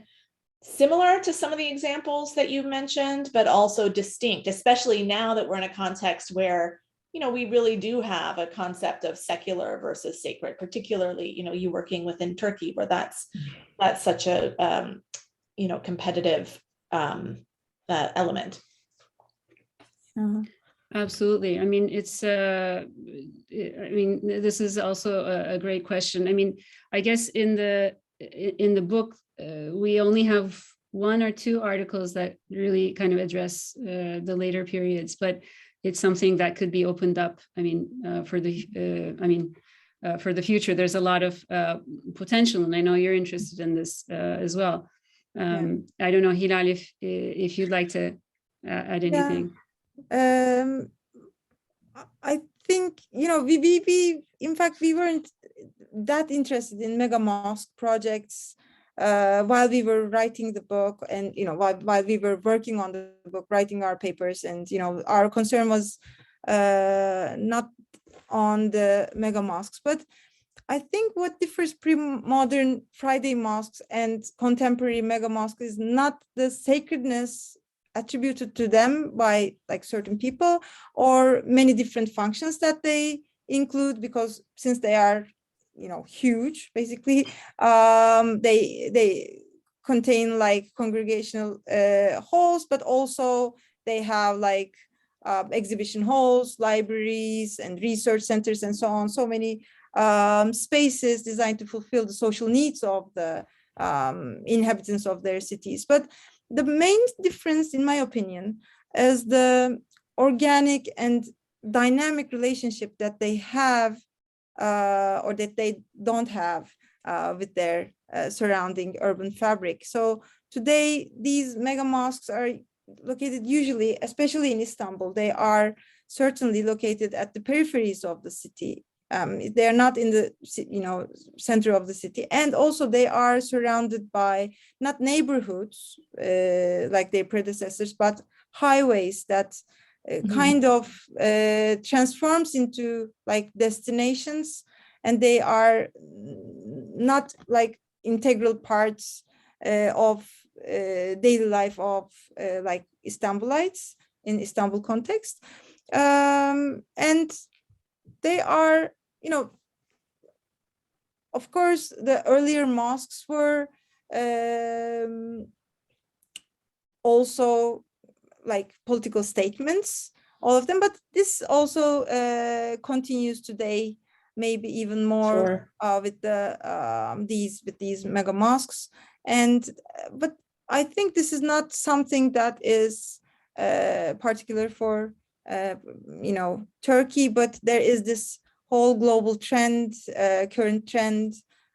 similar to some of the examples that you mentioned, but also distinct, especially now that we're in a context where, you know, we really do have a concept of secular versus sacred, particularly, you know, you working within Turkey, where that's such a, you know, competitive element. Absolutely. I mean, it's, I mean, this is also a great question. I mean, I guess in the book, we only have 1 or 2 articles that really kind of address the later periods, but it's something that could be opened up. I mean, for the future, there's a lot of potential, and I know you're interested in this as well. I don't know, Hilal, if you'd like to add anything. I think, you know, we in fact, we weren't that interested in mega mosque projects while we were writing the book, and, you know, while we were working on the book, writing our papers, and, you know, our concern was not on the mega mosques. But I think what differs pre-modern Friday mosques and contemporary mega mosques is not the sacredness attributed to them by like certain people or many different functions that they include, because since they are, you know, huge, basically, they contain like congregational halls, but also they have like exhibition halls, libraries, and research centers, and so on. So many spaces designed to fulfill the social needs of the inhabitants of their cities. But the main difference, in my opinion, is the organic and dynamic relationship that they have or that they don't have with their surrounding urban fabric. So today, these mega mosques are located usually, especially in Istanbul, they are certainly located at the peripheries of the city. They are not in the, you know, center of the city, and also they are surrounded by not neighborhoods like their predecessors, but highways that kind of transforms into like destinations, and they are not like integral parts of daily life of like Istanbulites in Istanbul context, and they are, you know, of course, the earlier mosques were also like political statements, all of them, but this also continues today, maybe even more with the these mega mosques. And but I think this is not something that is particular for Turkey, but there is this whole global trend, current trend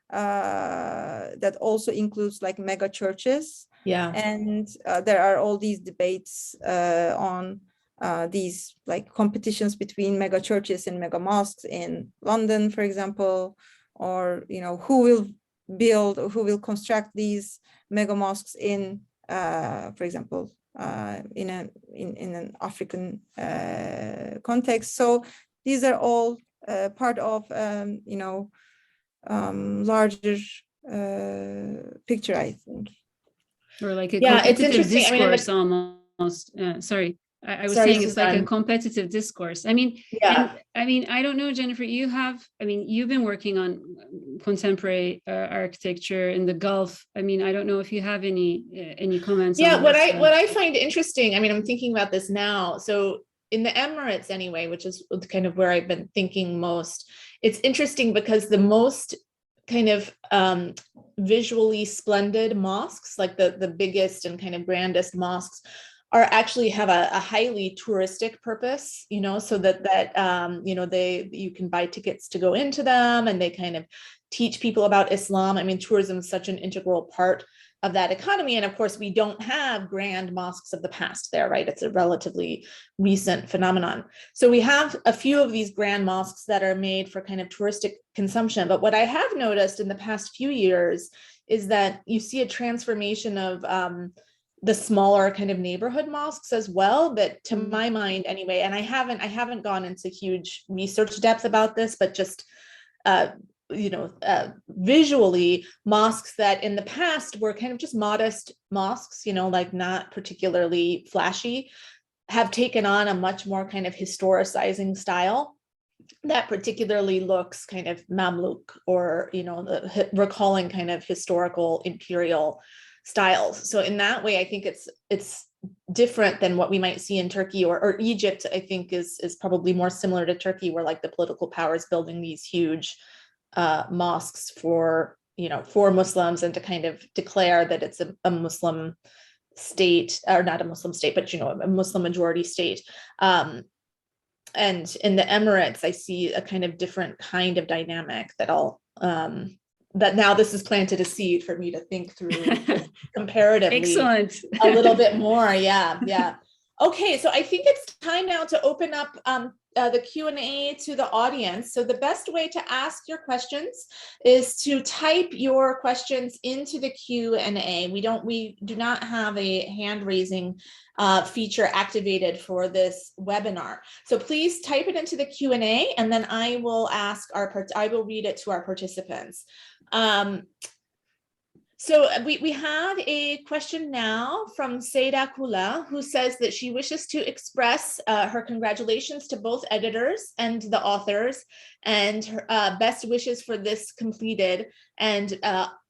that also includes like mega churches. Yeah. And there are all these debates on these like competitions between mega churches and mega mosques in London, for example, or who will build or who will construct these mega mosques in, for example, in an African context. So these are all part of larger picture, I think. Or like a it's competitive interesting. discourse almost. Sorry. I was Sorry, saying it's like a Suzanne. competitive discourse. I mean, I don't know, Jennifer, you've been working on contemporary architecture in the Gulf. I mean, I don't know if you have any comments on what this. I find interesting, I mean, I'm thinking about this now. So in the Emirates anyway, which is kind of where I've been thinking most, it's interesting because the most kind of visually splendid mosques, like the biggest and kind of grandest mosques, are actually have a highly touristic purpose, so that you can buy tickets to go into them, and they kind of teach people about Islam. I mean, tourism is such an integral part of that economy. And of course, we don't have grand mosques of the past there, right? It's a relatively recent phenomenon. So we have a few of these grand mosques that are made for kind of touristic consumption. But what I have noticed in the past few years is that you see a transformation of the smaller kind of neighborhood mosques as well. But to my mind anyway, and I haven't gone into huge research depth about this, but just visually, mosques that in the past were kind of just modest mosques, like not particularly flashy, have taken on a much more kind of historicizing style that particularly looks kind of Mamluk, or recalling kind of historical imperial styles. So in that way, I think it's different than what we might see in Turkey or Egypt. I think is probably more similar to Turkey, where like the political power is building these huge mosques for Muslims, and to kind of declare that it's a Muslim state, or not a Muslim state, but a Muslim majority state. And in the Emirates, I see a kind of different kind of dynamic that now this has planted a seed for me to think through comparatively. Excellent. A little bit more. Yeah. Okay, so I think it's time now to open up the Q&A to the audience. So the best way to ask your questions is to type your questions into the Q&A. We do not have a hand raising feature activated for this webinar. So please type it into the Q&A, and then I will read it to our participants. So we have a question now from Seda Kula, who says that she wishes to express her congratulations to both editors and the authors, and her best wishes for this completed and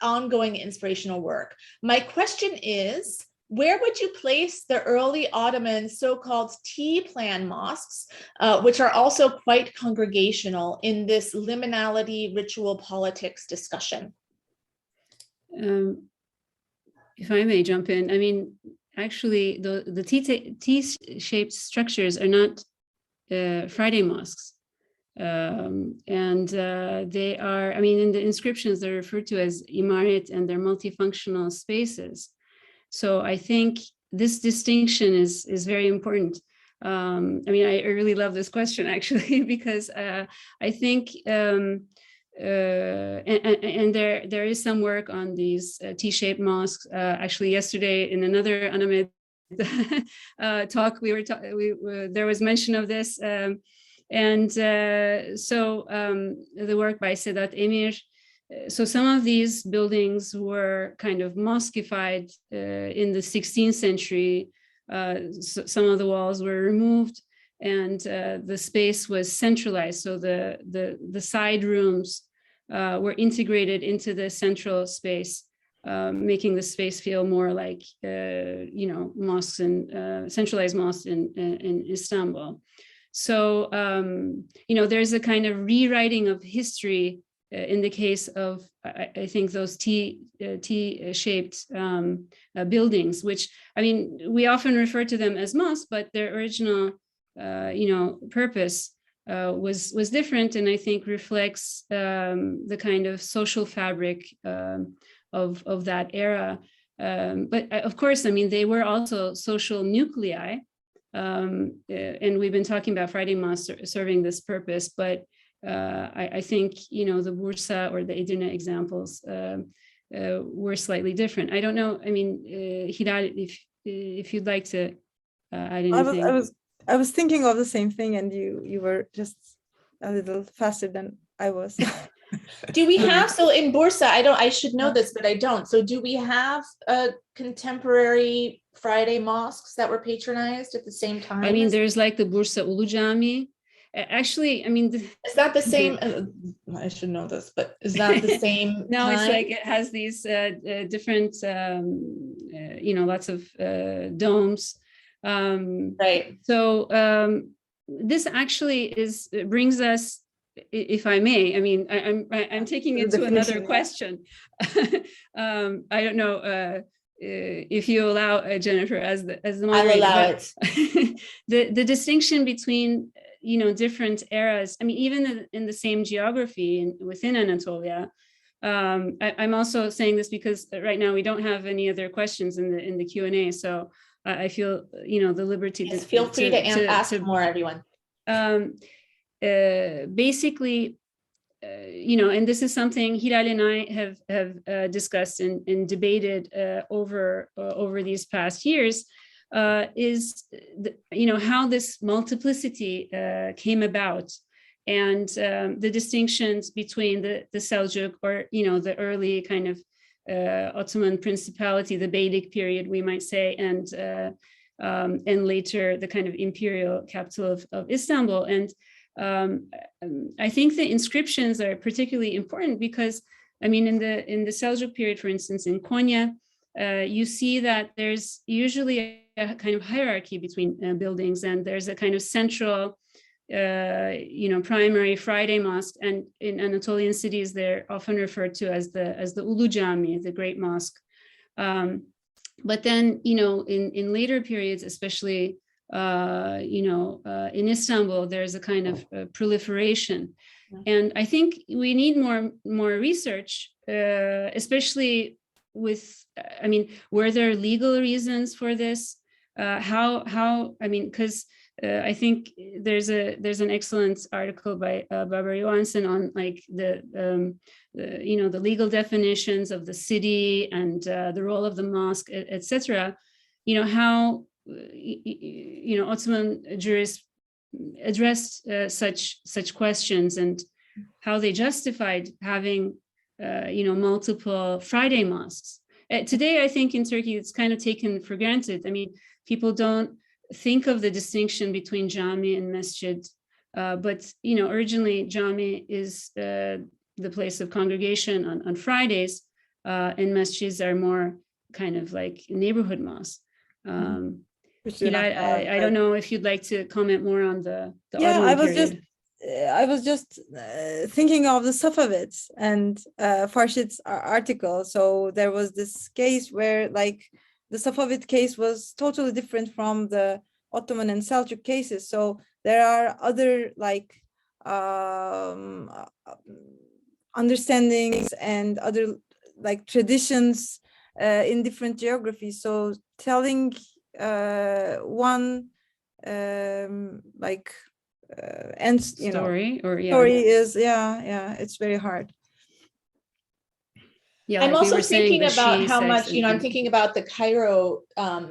ongoing inspirational work. My question is, where would you place the early Ottoman so-called T-plan mosques, which are also quite congregational, in this liminality ritual politics discussion? If I may jump in, I mean, actually, the T-shaped structures are not Friday mosques. And they are, I mean, in the inscriptions, they're referred to as imaret, and they're multifunctional spaces. So I think this distinction is very important. I mean, I really love this question, actually, because I think, and there is some work on these T-shaped mosques. Actually, yesterday in another ANAMED talk, there was mention of this. So the work by Sedat Emir. So some of these buildings were kind of mosqueified in the 16th century. So some of the walls were removed, and the space was centralized. So the side rooms were integrated into the central space, making the space feel more like mosques and centralized mosques in Istanbul. So there's a kind of rewriting of history in the case of, I think those T-shaped buildings, which, I mean, we often refer to them as mosques, but their original, purpose was different, and I think reflects the kind of social fabric of that era. But of course, I mean, they were also social nuclei, and we've been talking about Friday Mosque serving this purpose, but I think, the Bursa or the Edirne examples were slightly different. I don't know. I mean, Hilal, if you'd like to add anything. I was thinking of the same thing, and you were just a little faster than I was. Do we have, so in Bursa, I should know this, but I don't. So do we have contemporary Friday mosques that were patronized at the same time? I mean, there's like the Bursa Ulu Cami. Actually, I mean, is that the same? I should know this, but is that the same? No, time? It's like it has these different, lots of domes. Right. So this actually brings us, if I may, I mean, I'm taking it to another question. I don't know if you allow Jennifer as the moderator. I'll allow it. The distinction between different eras. I mean, even in the same geography within Anatolia. I'm also saying this because right now we don't have any other questions in the Q&A. So I feel the liberty to feel free to ask more, everyone. Basically, and this is something Hilal and I have discussed and debated over these past years. Is how this multiplicity came about, and the distinctions between the Seljuk, or the early kind of Ottoman principality, the Beylik period, we might say, and later the kind of imperial capital of Istanbul. And I think the inscriptions are particularly important because, I mean, in the Seljuk period, for instance, in Konya, you see that there's usually a kind of hierarchy between buildings, and there's a kind of central, primary Friday mosque, and in Anatolian cities they're often referred to as the Ulu Cami, the Great Mosque. But then, in later periods, especially, in Istanbul, there's a kind of proliferation, and I think we need more research, especially with, I mean, were there legal reasons for this? How I mean, because I think there's an excellent article by Barbara Johansson on like the legal definitions of the city and the role of the mosque, etc. How Ottoman jurists addressed such questions, and how they justified having multiple Friday mosques. Today, I think in Turkey, it's kind of taken for granted. I mean, people don't think of the distinction between jami and masjid, but originally jami is the place of congregation on Fridays, and masjids are more kind of like neighborhood mosques. I don't know if you'd like to comment more on the Ottoman period. I was just thinking of the Safavids and Farshid's article. So there was this case where, like, the Safavid case was totally different from the Ottoman and Seljuk cases. So there are other like understandings and other like traditions in different geographies. So telling one and story is it's very hard. Yeah, I'm also thinking about how much, I'm thinking about the Cairo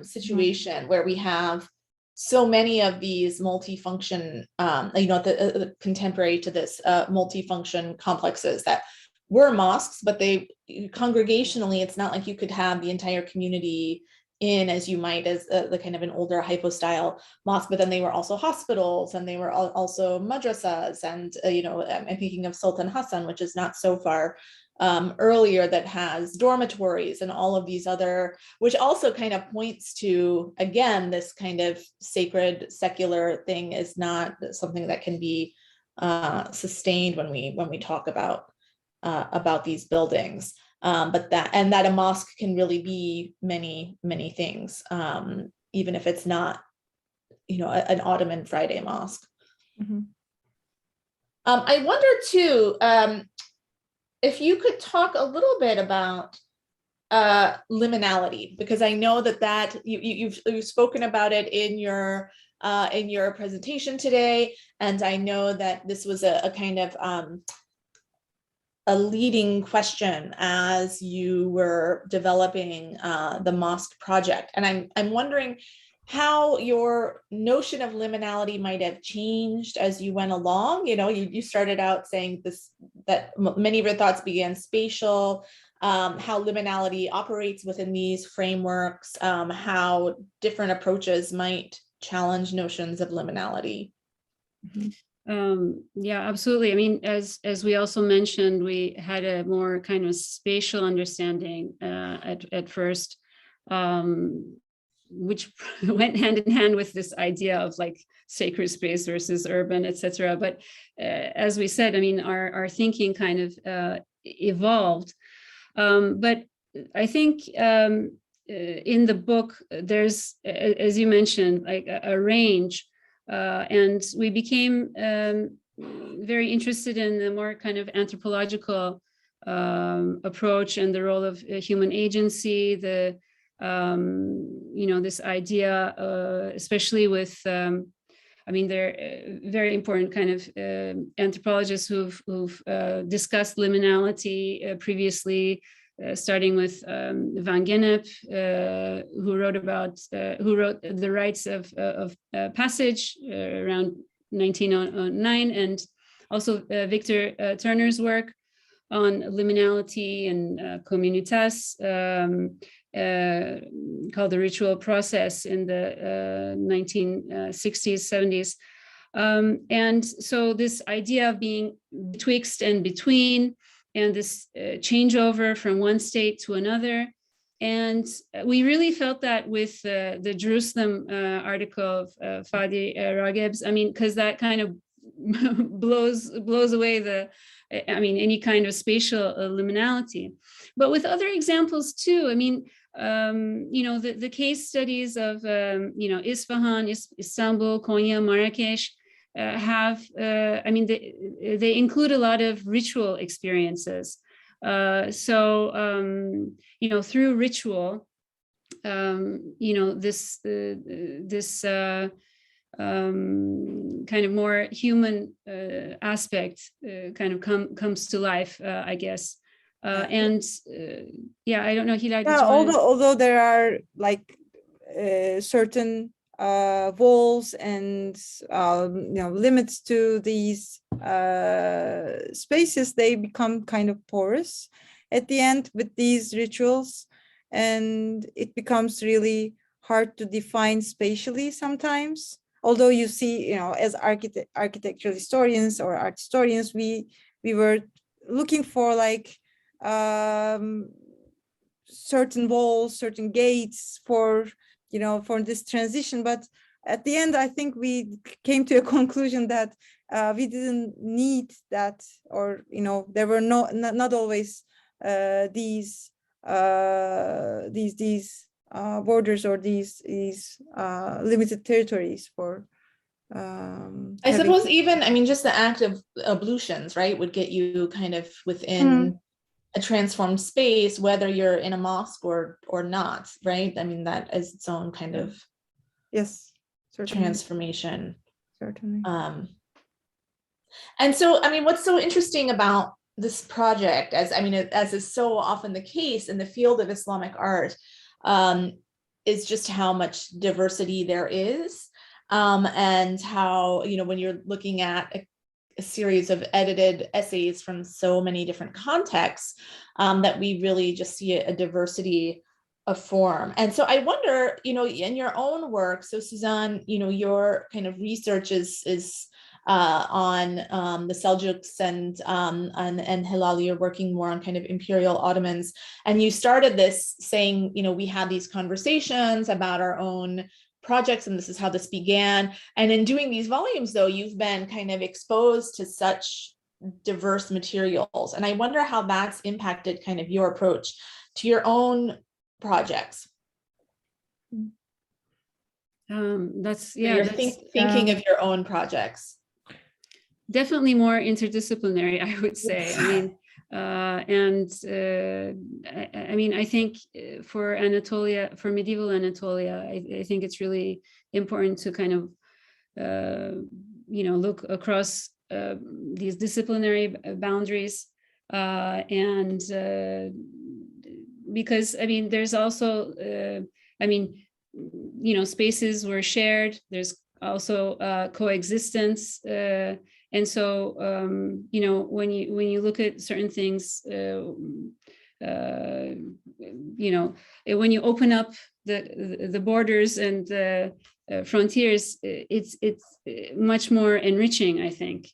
situation where we have so many of these multifunction, the contemporary to this multifunction complexes that were mosques, but they congregationally, it's not like you could have the entire community in as you might as the kind of an older hypo-style mosque, but then they were also hospitals, and they were also madrasas, and I'm thinking of Sultan Hassan, which is not so far earlier, that has dormitories and all of these other, which also kind of points to, again, this kind of sacred secular thing is not something that can be sustained when we talk about about these buildings. But that a mosque can really be many, many things, even if it's not, an Ottoman Friday mosque. Mm-hmm. I wonder too, if you could talk a little bit about liminality, because I know that you've spoken about it in your presentation today, and I know that this was a kind of a leading question as you were developing the mosque project, and I'm wondering how your notion of liminality might have changed as you went along. You started out saying that many of your thoughts began spatial, how liminality operates within these frameworks, how different approaches might challenge notions of liminality. Yeah, absolutely. I mean, as we also mentioned, we had a more kind of spatial understanding at first, which went hand in hand with this idea of like sacred space versus urban, etc. But as we said, I mean, our thinking kind of evolved. But I think in the book, there's, as you mentioned, like a range, and we became very interested in the more kind of anthropological approach and the role of human agency, this idea, especially with, I mean, there are very important kind of anthropologists who've discussed liminality previously, starting with Van Gennep, who wrote The Rites of Passage around 1909, and also Victor Turner's work on liminality and communitas, called The Ritual Process in the 1960s, 70s. And so this idea of being betwixt and between, and this changeover from one state to another. And we really felt that with the Jerusalem article of Fadi Ragheb's, I mean, because that kind of blows away any kind of spatial liminality. But with other examples too, I mean, the case studies of, Isfahan, Istanbul, Konya, Marrakesh, they include a lot of ritual experiences. Through ritual, this kind of more human aspect kind of comes to life, I guess. I don't know, Hilal. Yeah, although there are like certain walls and limits to these spaces, they become kind of porous at the end with these rituals, and it becomes really hard to define spatially sometimes. Although you see, as architectural historians or art historians, we were looking for like certain walls, certain gates for this transition. But at the end, I think we came to a conclusion that we didn't need that, or there were not always these borders or these limited territories for. I suppose even, just the act of ablutions, right, would get you kind of within a transformed space, whether you're in a mosque or not, right? I mean, that is its own kind of transformation. Certainly. And so, what's so interesting about this project, as is so often the case in the field of Islamic art, is just how much diversity there is, and how, when you're looking at a series of edited essays from so many different contexts, that we really just see a diversity of form. And so I wonder, in your own work, so Suzanne, your kind of research is on the Seljuks and Hilal, you're working more on kind of imperial Ottomans. And you started this saying, we had these conversations about our own projects, and this is how this began. And in doing these volumes, though, you've been kind of exposed to such diverse materials. And I wonder how that's impacted kind of your approach to your own projects. That's thinking of your own projects. Definitely more interdisciplinary, I would say. I mean, I mean, I think for Anatolia, for medieval Anatolia, I think it's really important to kind of, you know, look across these disciplinary boundaries, and because I mean, there's also, I mean, you know, spaces were shared. There's also coexistence. And so, you know, when you look at certain things, you know, when you open up the borders and the frontiers, it's much more enriching, I think.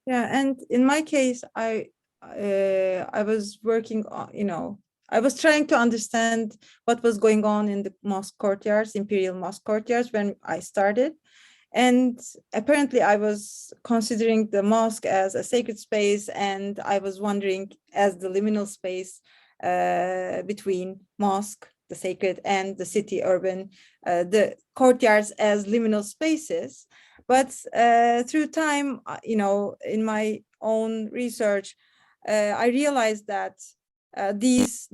Yeah, and in my case, I was working on, you know, I was trying to understand what was going on in the mosque courtyards, imperial mosque courtyards, when I started. And apparently I was considering the mosque as a sacred space, and I was wondering as the liminal space between mosque, the sacred, and the city urban, the courtyards as liminal spaces. But through time, you know, in my own research, I realized that these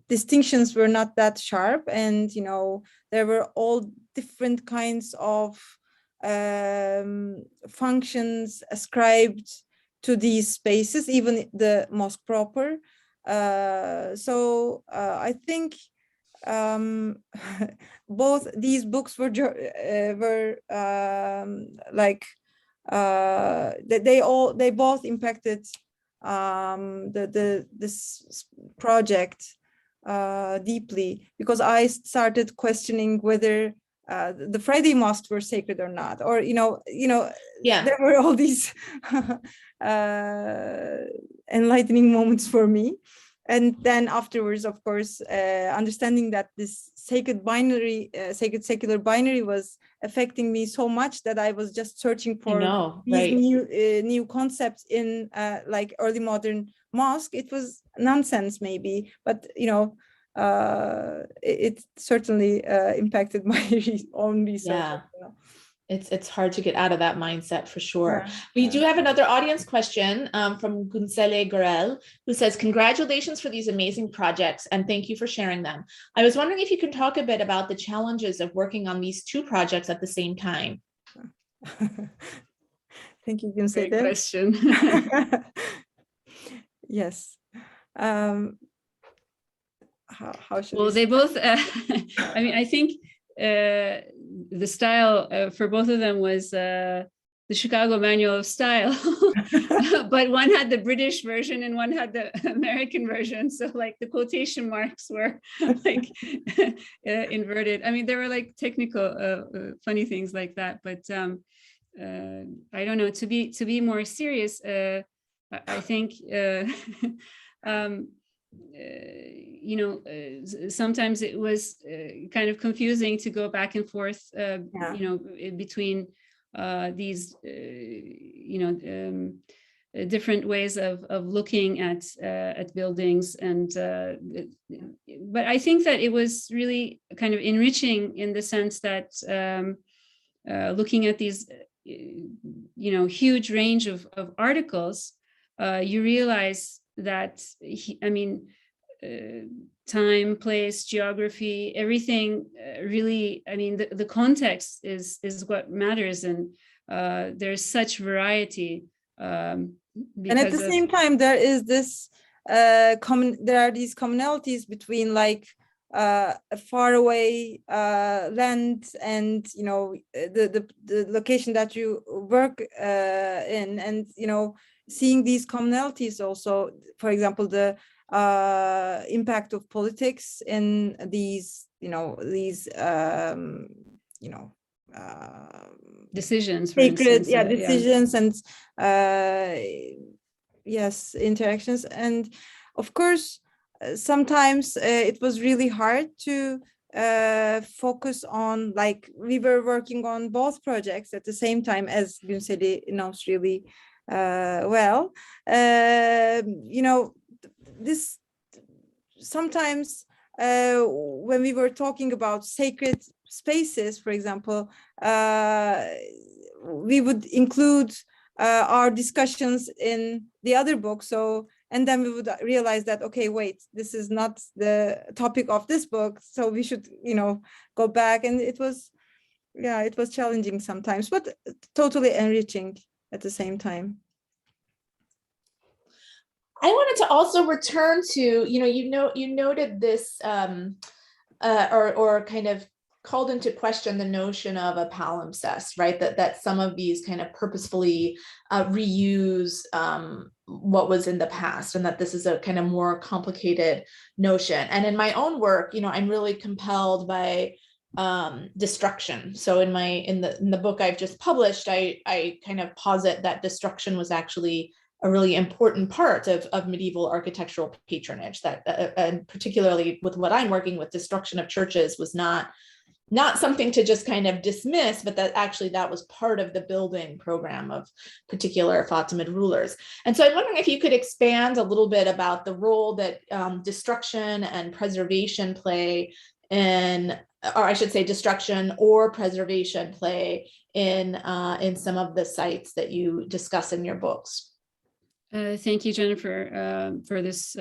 distinctions were not that sharp, and, you know, there were all different kinds of functions ascribed to these spaces, even the mosque proper. So I think both these books were like they both impacted this project deeply, because I started questioning whether the Friday Mosques were sacred or not, or you know, Yeah, there were all these enlightening moments for me. And then afterwards, of course, understanding that this sacred binary, sacred secular binary was affecting me so much that I was just searching for these new concepts in like early modern mosque. It was nonsense maybe, but you know, it certainly impacted my own research. Yeah. It's hard to get out of that mindset for sure. Yeah. We do have another audience question from Gunsele Gorel, who says, congratulations for these amazing projects and thank you for sharing them. I was wondering if you can talk a bit about the challenges of working on these two projects at the same time. Thank you, Gunsele. Great question. Yes. How should well, they both, I mean, I think the style for both of them was the Chicago Manual of Style, but one had the British version and one had the American version. So like the quotation marks were like inverted. I mean, there were like technical funny things like that, but I don't know, to be more serious, I think, you know, sometimes it was kind of confusing to go back and forth, you know, between these, you know, different ways of looking at buildings, and but I think that it was really kind of enriching in the sense that looking at these, you know, huge range of articles, you realize that, I mean, time, place, geography, everything really, I mean, the context is what matters, and there's such variety. And at the same time, there is this there are these commonalities between like a faraway land and, you know, the location that you work in, and, you know, seeing these commonalities also, for example, the impact of politics in these, you know, these, you know, decisions, sacred, decisions, and yes, interactions. And of course, sometimes it was really hard to focus on, like, we were working on both projects at the same time, as Gunsele knows really well. This sometimes when we were talking about sacred spaces, for example, we would include our discussions in the other book. So, and then we would realize that, okay, wait, this is not the topic of this book. So we should, go back. And it was challenging sometimes, but totally enriching at the same time. I wanted to also return to, you noted this or kind of called into question the notion of a palimpsest, right? That some of these kind of purposefully reuse what was in the past, and that this is a kind of more complicated notion. And in my own work, I'm really compelled by destruction. So in the book I've just published, I kind of posit that destruction was actually a really important part of medieval architectural patronage, that and particularly with what I'm working with, destruction of churches was not something to just kind of dismiss, but that was part of the building program of particular Fatimid rulers. And so I'm wondering if you could expand a little bit about the role that destruction and preservation play in, or I should say destruction or preservation play in some of the sites that you discuss in your books. Thank you, Jennifer, for this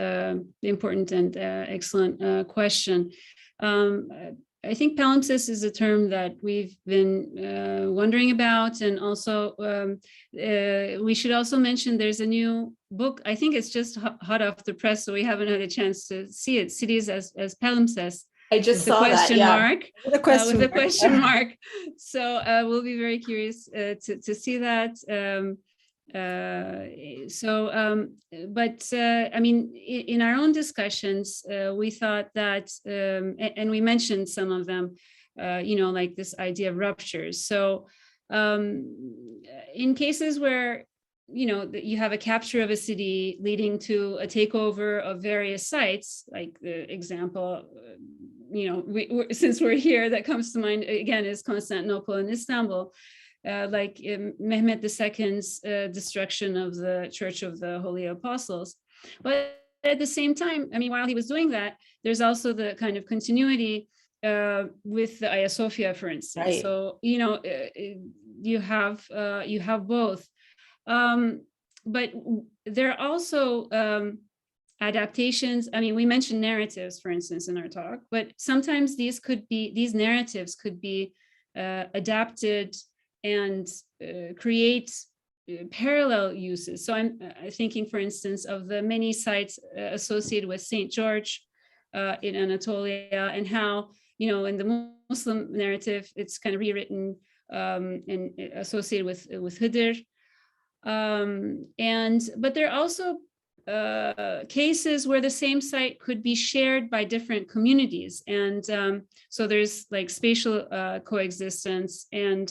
important and excellent question. I think palimpsest is a term that we've been wondering about, and also we should also mention there's a new book. I think it's just hot off the press, so we haven't had a chance to see it. Cities as palimpsest. I just saw that, yeah. With a question mark. So we'll be very curious to see that. I mean, in our own discussions, we thought that, and we mentioned some of them, like this idea of ruptures. So in cases where, you have a capture of a city leading to a takeover of various sites, like the example, since we're here, that comes to mind again is Constantinople and Istanbul. Like Mehmet II's destruction of the Church of the Holy Apostles. But at the same time, I mean, while he was doing that, there's also the kind of continuity with the Hagia Sophia, for instance. Right. So, you have both. But there are also adaptations. I mean, we mentioned narratives, for instance, in our talk, but sometimes these narratives could be adapted and create parallel uses. So I'm thinking, for instance, of the many sites associated with St. George in Anatolia, and how, in the Muslim narrative, it's kind of rewritten and associated with Hıdır. But there are also cases where the same site could be shared by different communities. And so there's like spatial coexistence. And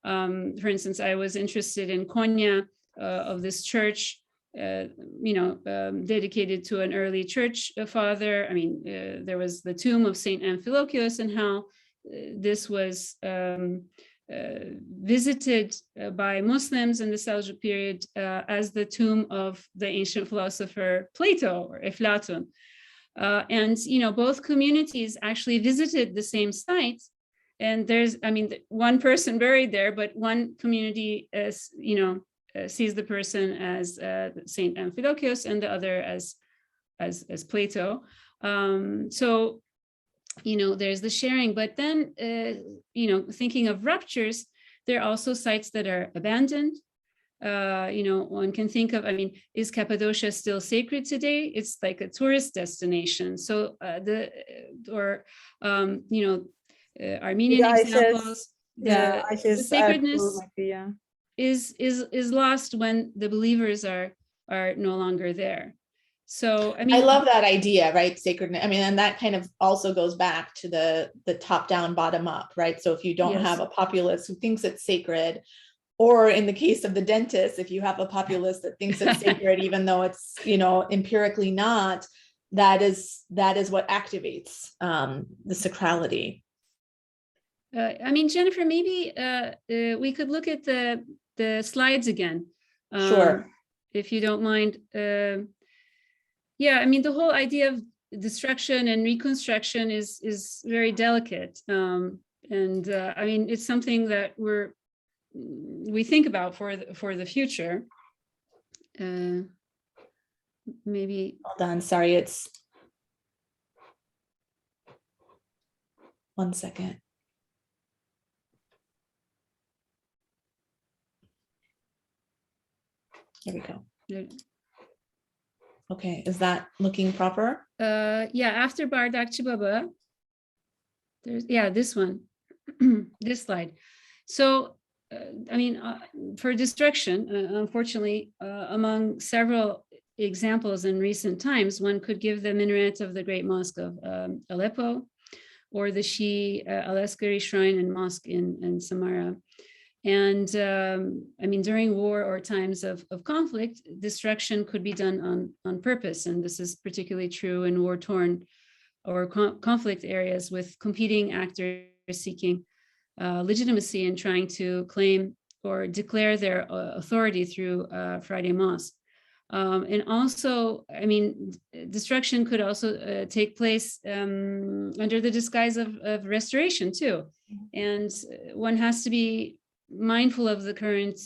for instance, I was interested in Konya of this church, dedicated to an early church father. I mean, there was the tomb of Saint Amphilochius, and how this was visited by Muslims in the Seljuk period as the tomb of the ancient philosopher Plato or Eflatun. And, both communities actually visited the same site. And there's, I mean, one person buried there, but one community, sees the person as Saint Amphilochius, and the other as Plato. So, there's the sharing. But then, thinking of ruptures, there are also sites that are abandoned. One can think of, I mean, is Cappadocia still sacred today? It's like a tourist destination. So Armenian examples, the sacredness is lost when the believers are no longer there. So I mean, I love that idea, right? Sacredness. I mean, and that kind of also goes back to the top down, bottom up, right? So if you don't have a populace who thinks it's sacred, or in the case of the dentist, if you have a populace that thinks it's sacred, even though it's, empirically not, that is what activates the sacrality. I mean, Jennifer, maybe we could look at the slides again. Sure. If you don't mind. Yeah, I mean, the whole idea of destruction and reconstruction is very delicate. I mean, it's something that we think about for the future. Maybe. Hold on, sorry, it's 1 second. Here we go. Okay, is that looking proper? Yeah, after Bardakçı Baba, there's, yeah, this one, this slide. So, I mean, for destruction, unfortunately, among several examples in recent times, one could give the minaret of the Great Mosque of Aleppo, or the Shi Al-Askari Shrine and Mosque in Samarra. And I mean, during war or times of conflict, destruction could be done on purpose. And this is particularly true in war-torn or conflict areas with competing actors seeking legitimacy and trying to claim or declare their authority through Friday Mosque. And also, I mean, destruction could also take place under the disguise of restoration too. And one has to be mindful of the current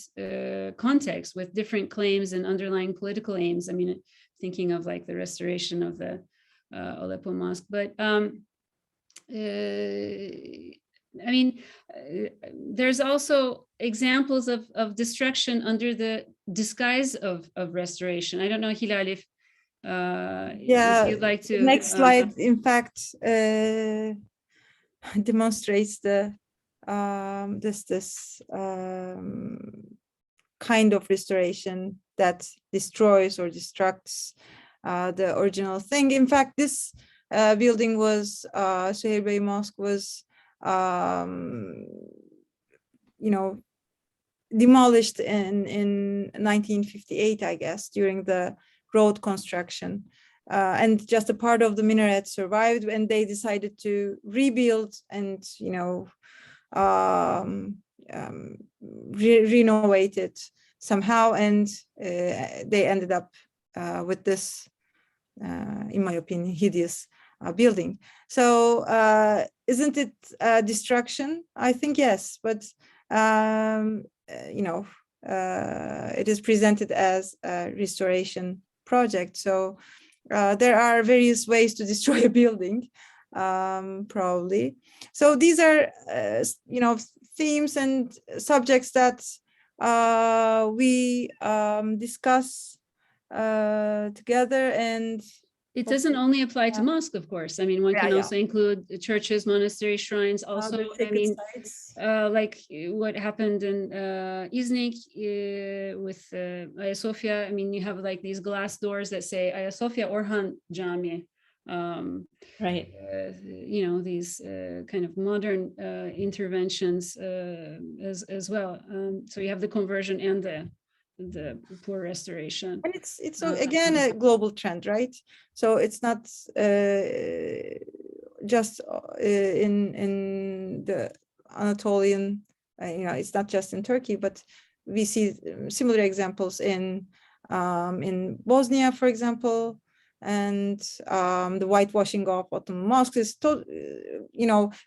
context with different claims and underlying political aims. I mean, thinking of like the restoration of the Aleppo Mosque, but I mean, there's also examples of destruction under the disguise of restoration. I don't know, Hilal, if you'd like to. The next slide, in fact, demonstrates the this kind of restoration that destroys or destructs the original thing. In fact, this building was Friday Mosque was demolished in 1958, I guess, during the road construction. And just a part of the minaret survived, and they decided to rebuild and, renovate it somehow. And they ended up with this, in my opinion, hideous building. So isn't it destruction? I think yes, but it is presented as a restoration project. So there are various ways to destroy a building, probably. So these are, themes and subjects that we discuss together. And it doesn't only apply to mosque, of course. I mean, one can also include churches, monasteries, shrines. Also, I mean, like what happened in Iznik with Ayşe Sofia. I mean, you have like these glass doors that say Ayşe Sofia Orhan Cami. Right. These kind of modern interventions as well. So you have the conversion and the poor restoration. And it's again a global trend, right? So it's not just in the Anatolian, it's not just in Turkey, but we see similar examples in Bosnia, for example. And the whitewashing of Ottoman mosques is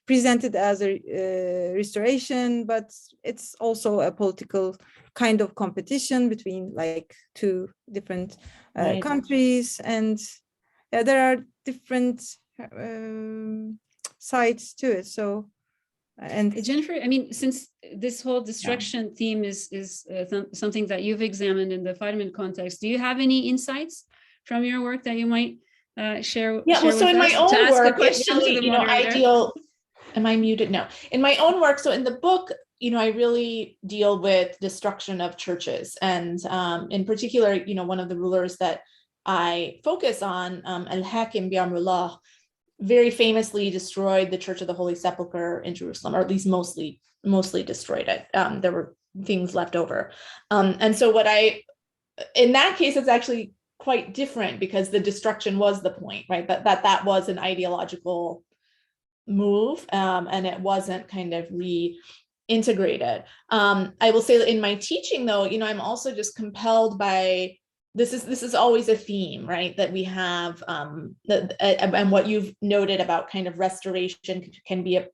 presented as a restoration, but it's also a political kind of competition between like two different countries. And there are different sides to it. So, and Jennifer, I mean, since this whole destruction theme is something that you've examined in the Feynman context, do you have any insights from your work that you might share? Yeah, share so in my own work, it's really, am I muted? No. In my own work, so in the book, I really deal with destruction of churches. And in particular, one of the rulers that I focus on, Al-Hakim Bi'amrullah, very famously destroyed the Church of the Holy Sepulchre in Jerusalem, or at least mostly destroyed it. There were things left over. And so in that case, it's actually quite different because the destruction was the point, right? That was an ideological move, and it wasn't kind of integrated. I will say that in my teaching, though, I'm also just compelled by this is always a theme, right? That we have, and what you've noted about kind of restoration can be a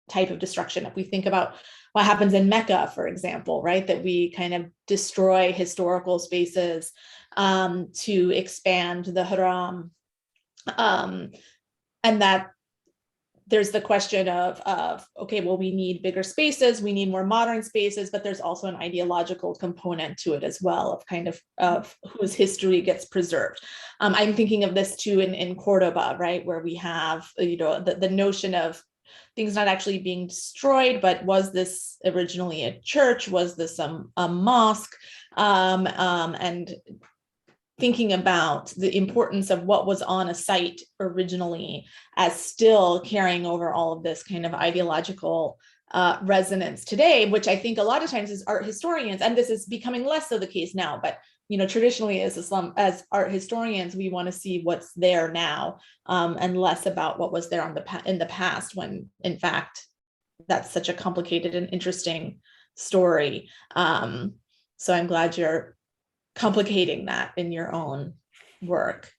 type of destruction. If we think about what happens in Mecca, for example, right? That we kind of destroy historical spaces to expand the haram, and that there's the question of okay, well, we need bigger spaces, we need more modern spaces, but there's also an ideological component to it as well, of kind of whose history gets preserved. I'm thinking of this too in Cordoba, right, where we have the notion of things not actually being destroyed, but was this originally a church? Was this a mosque? And thinking about the importance of what was on a site originally as still carrying over all of this kind of ideological resonance today, which I think a lot of times as art historians, and this is becoming less so the case now, but traditionally as art historians, we want to see what's there now, and less about what was there in the past, when in fact that's such a complicated and interesting story. So I'm glad you're complicating that in your own work.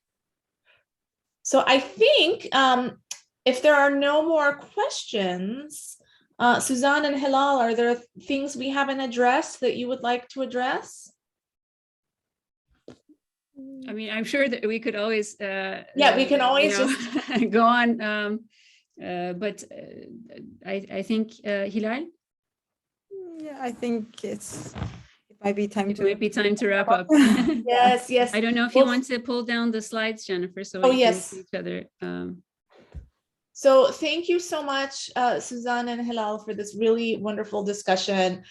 So I think if there are no more questions, Suzanne and Hilal, are there things we haven't addressed that you would like to address? I mean, I'm sure that we could always we can always just go on, but I think Hilal? Yeah, I think it might be time to wrap up. Yes. I don't know if you want to pull down the slides, Jennifer, so we can see each other. So thank you so much, Suzanne and Hilal, for this really wonderful discussion.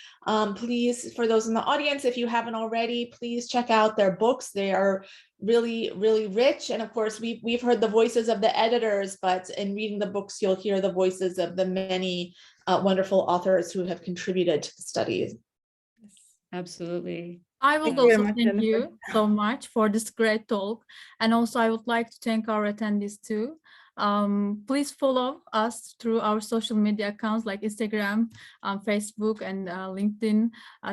Please, for those in the audience, if you haven't already, please check out their books. They are really, really rich. And of course, we've heard the voices of the editors, but in reading the books, you'll hear the voices of the many wonderful authors who have contributed to the studies. Absolutely. I would also thank you so much for this great talk. And also I would like to thank our attendees too. Please follow us through our social media accounts like Instagram, Facebook, and LinkedIn,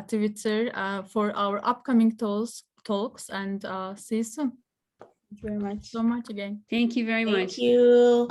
Twitter for our upcoming talks, and see you soon. Thank you very much. So much again. Thank you very much. Thank you.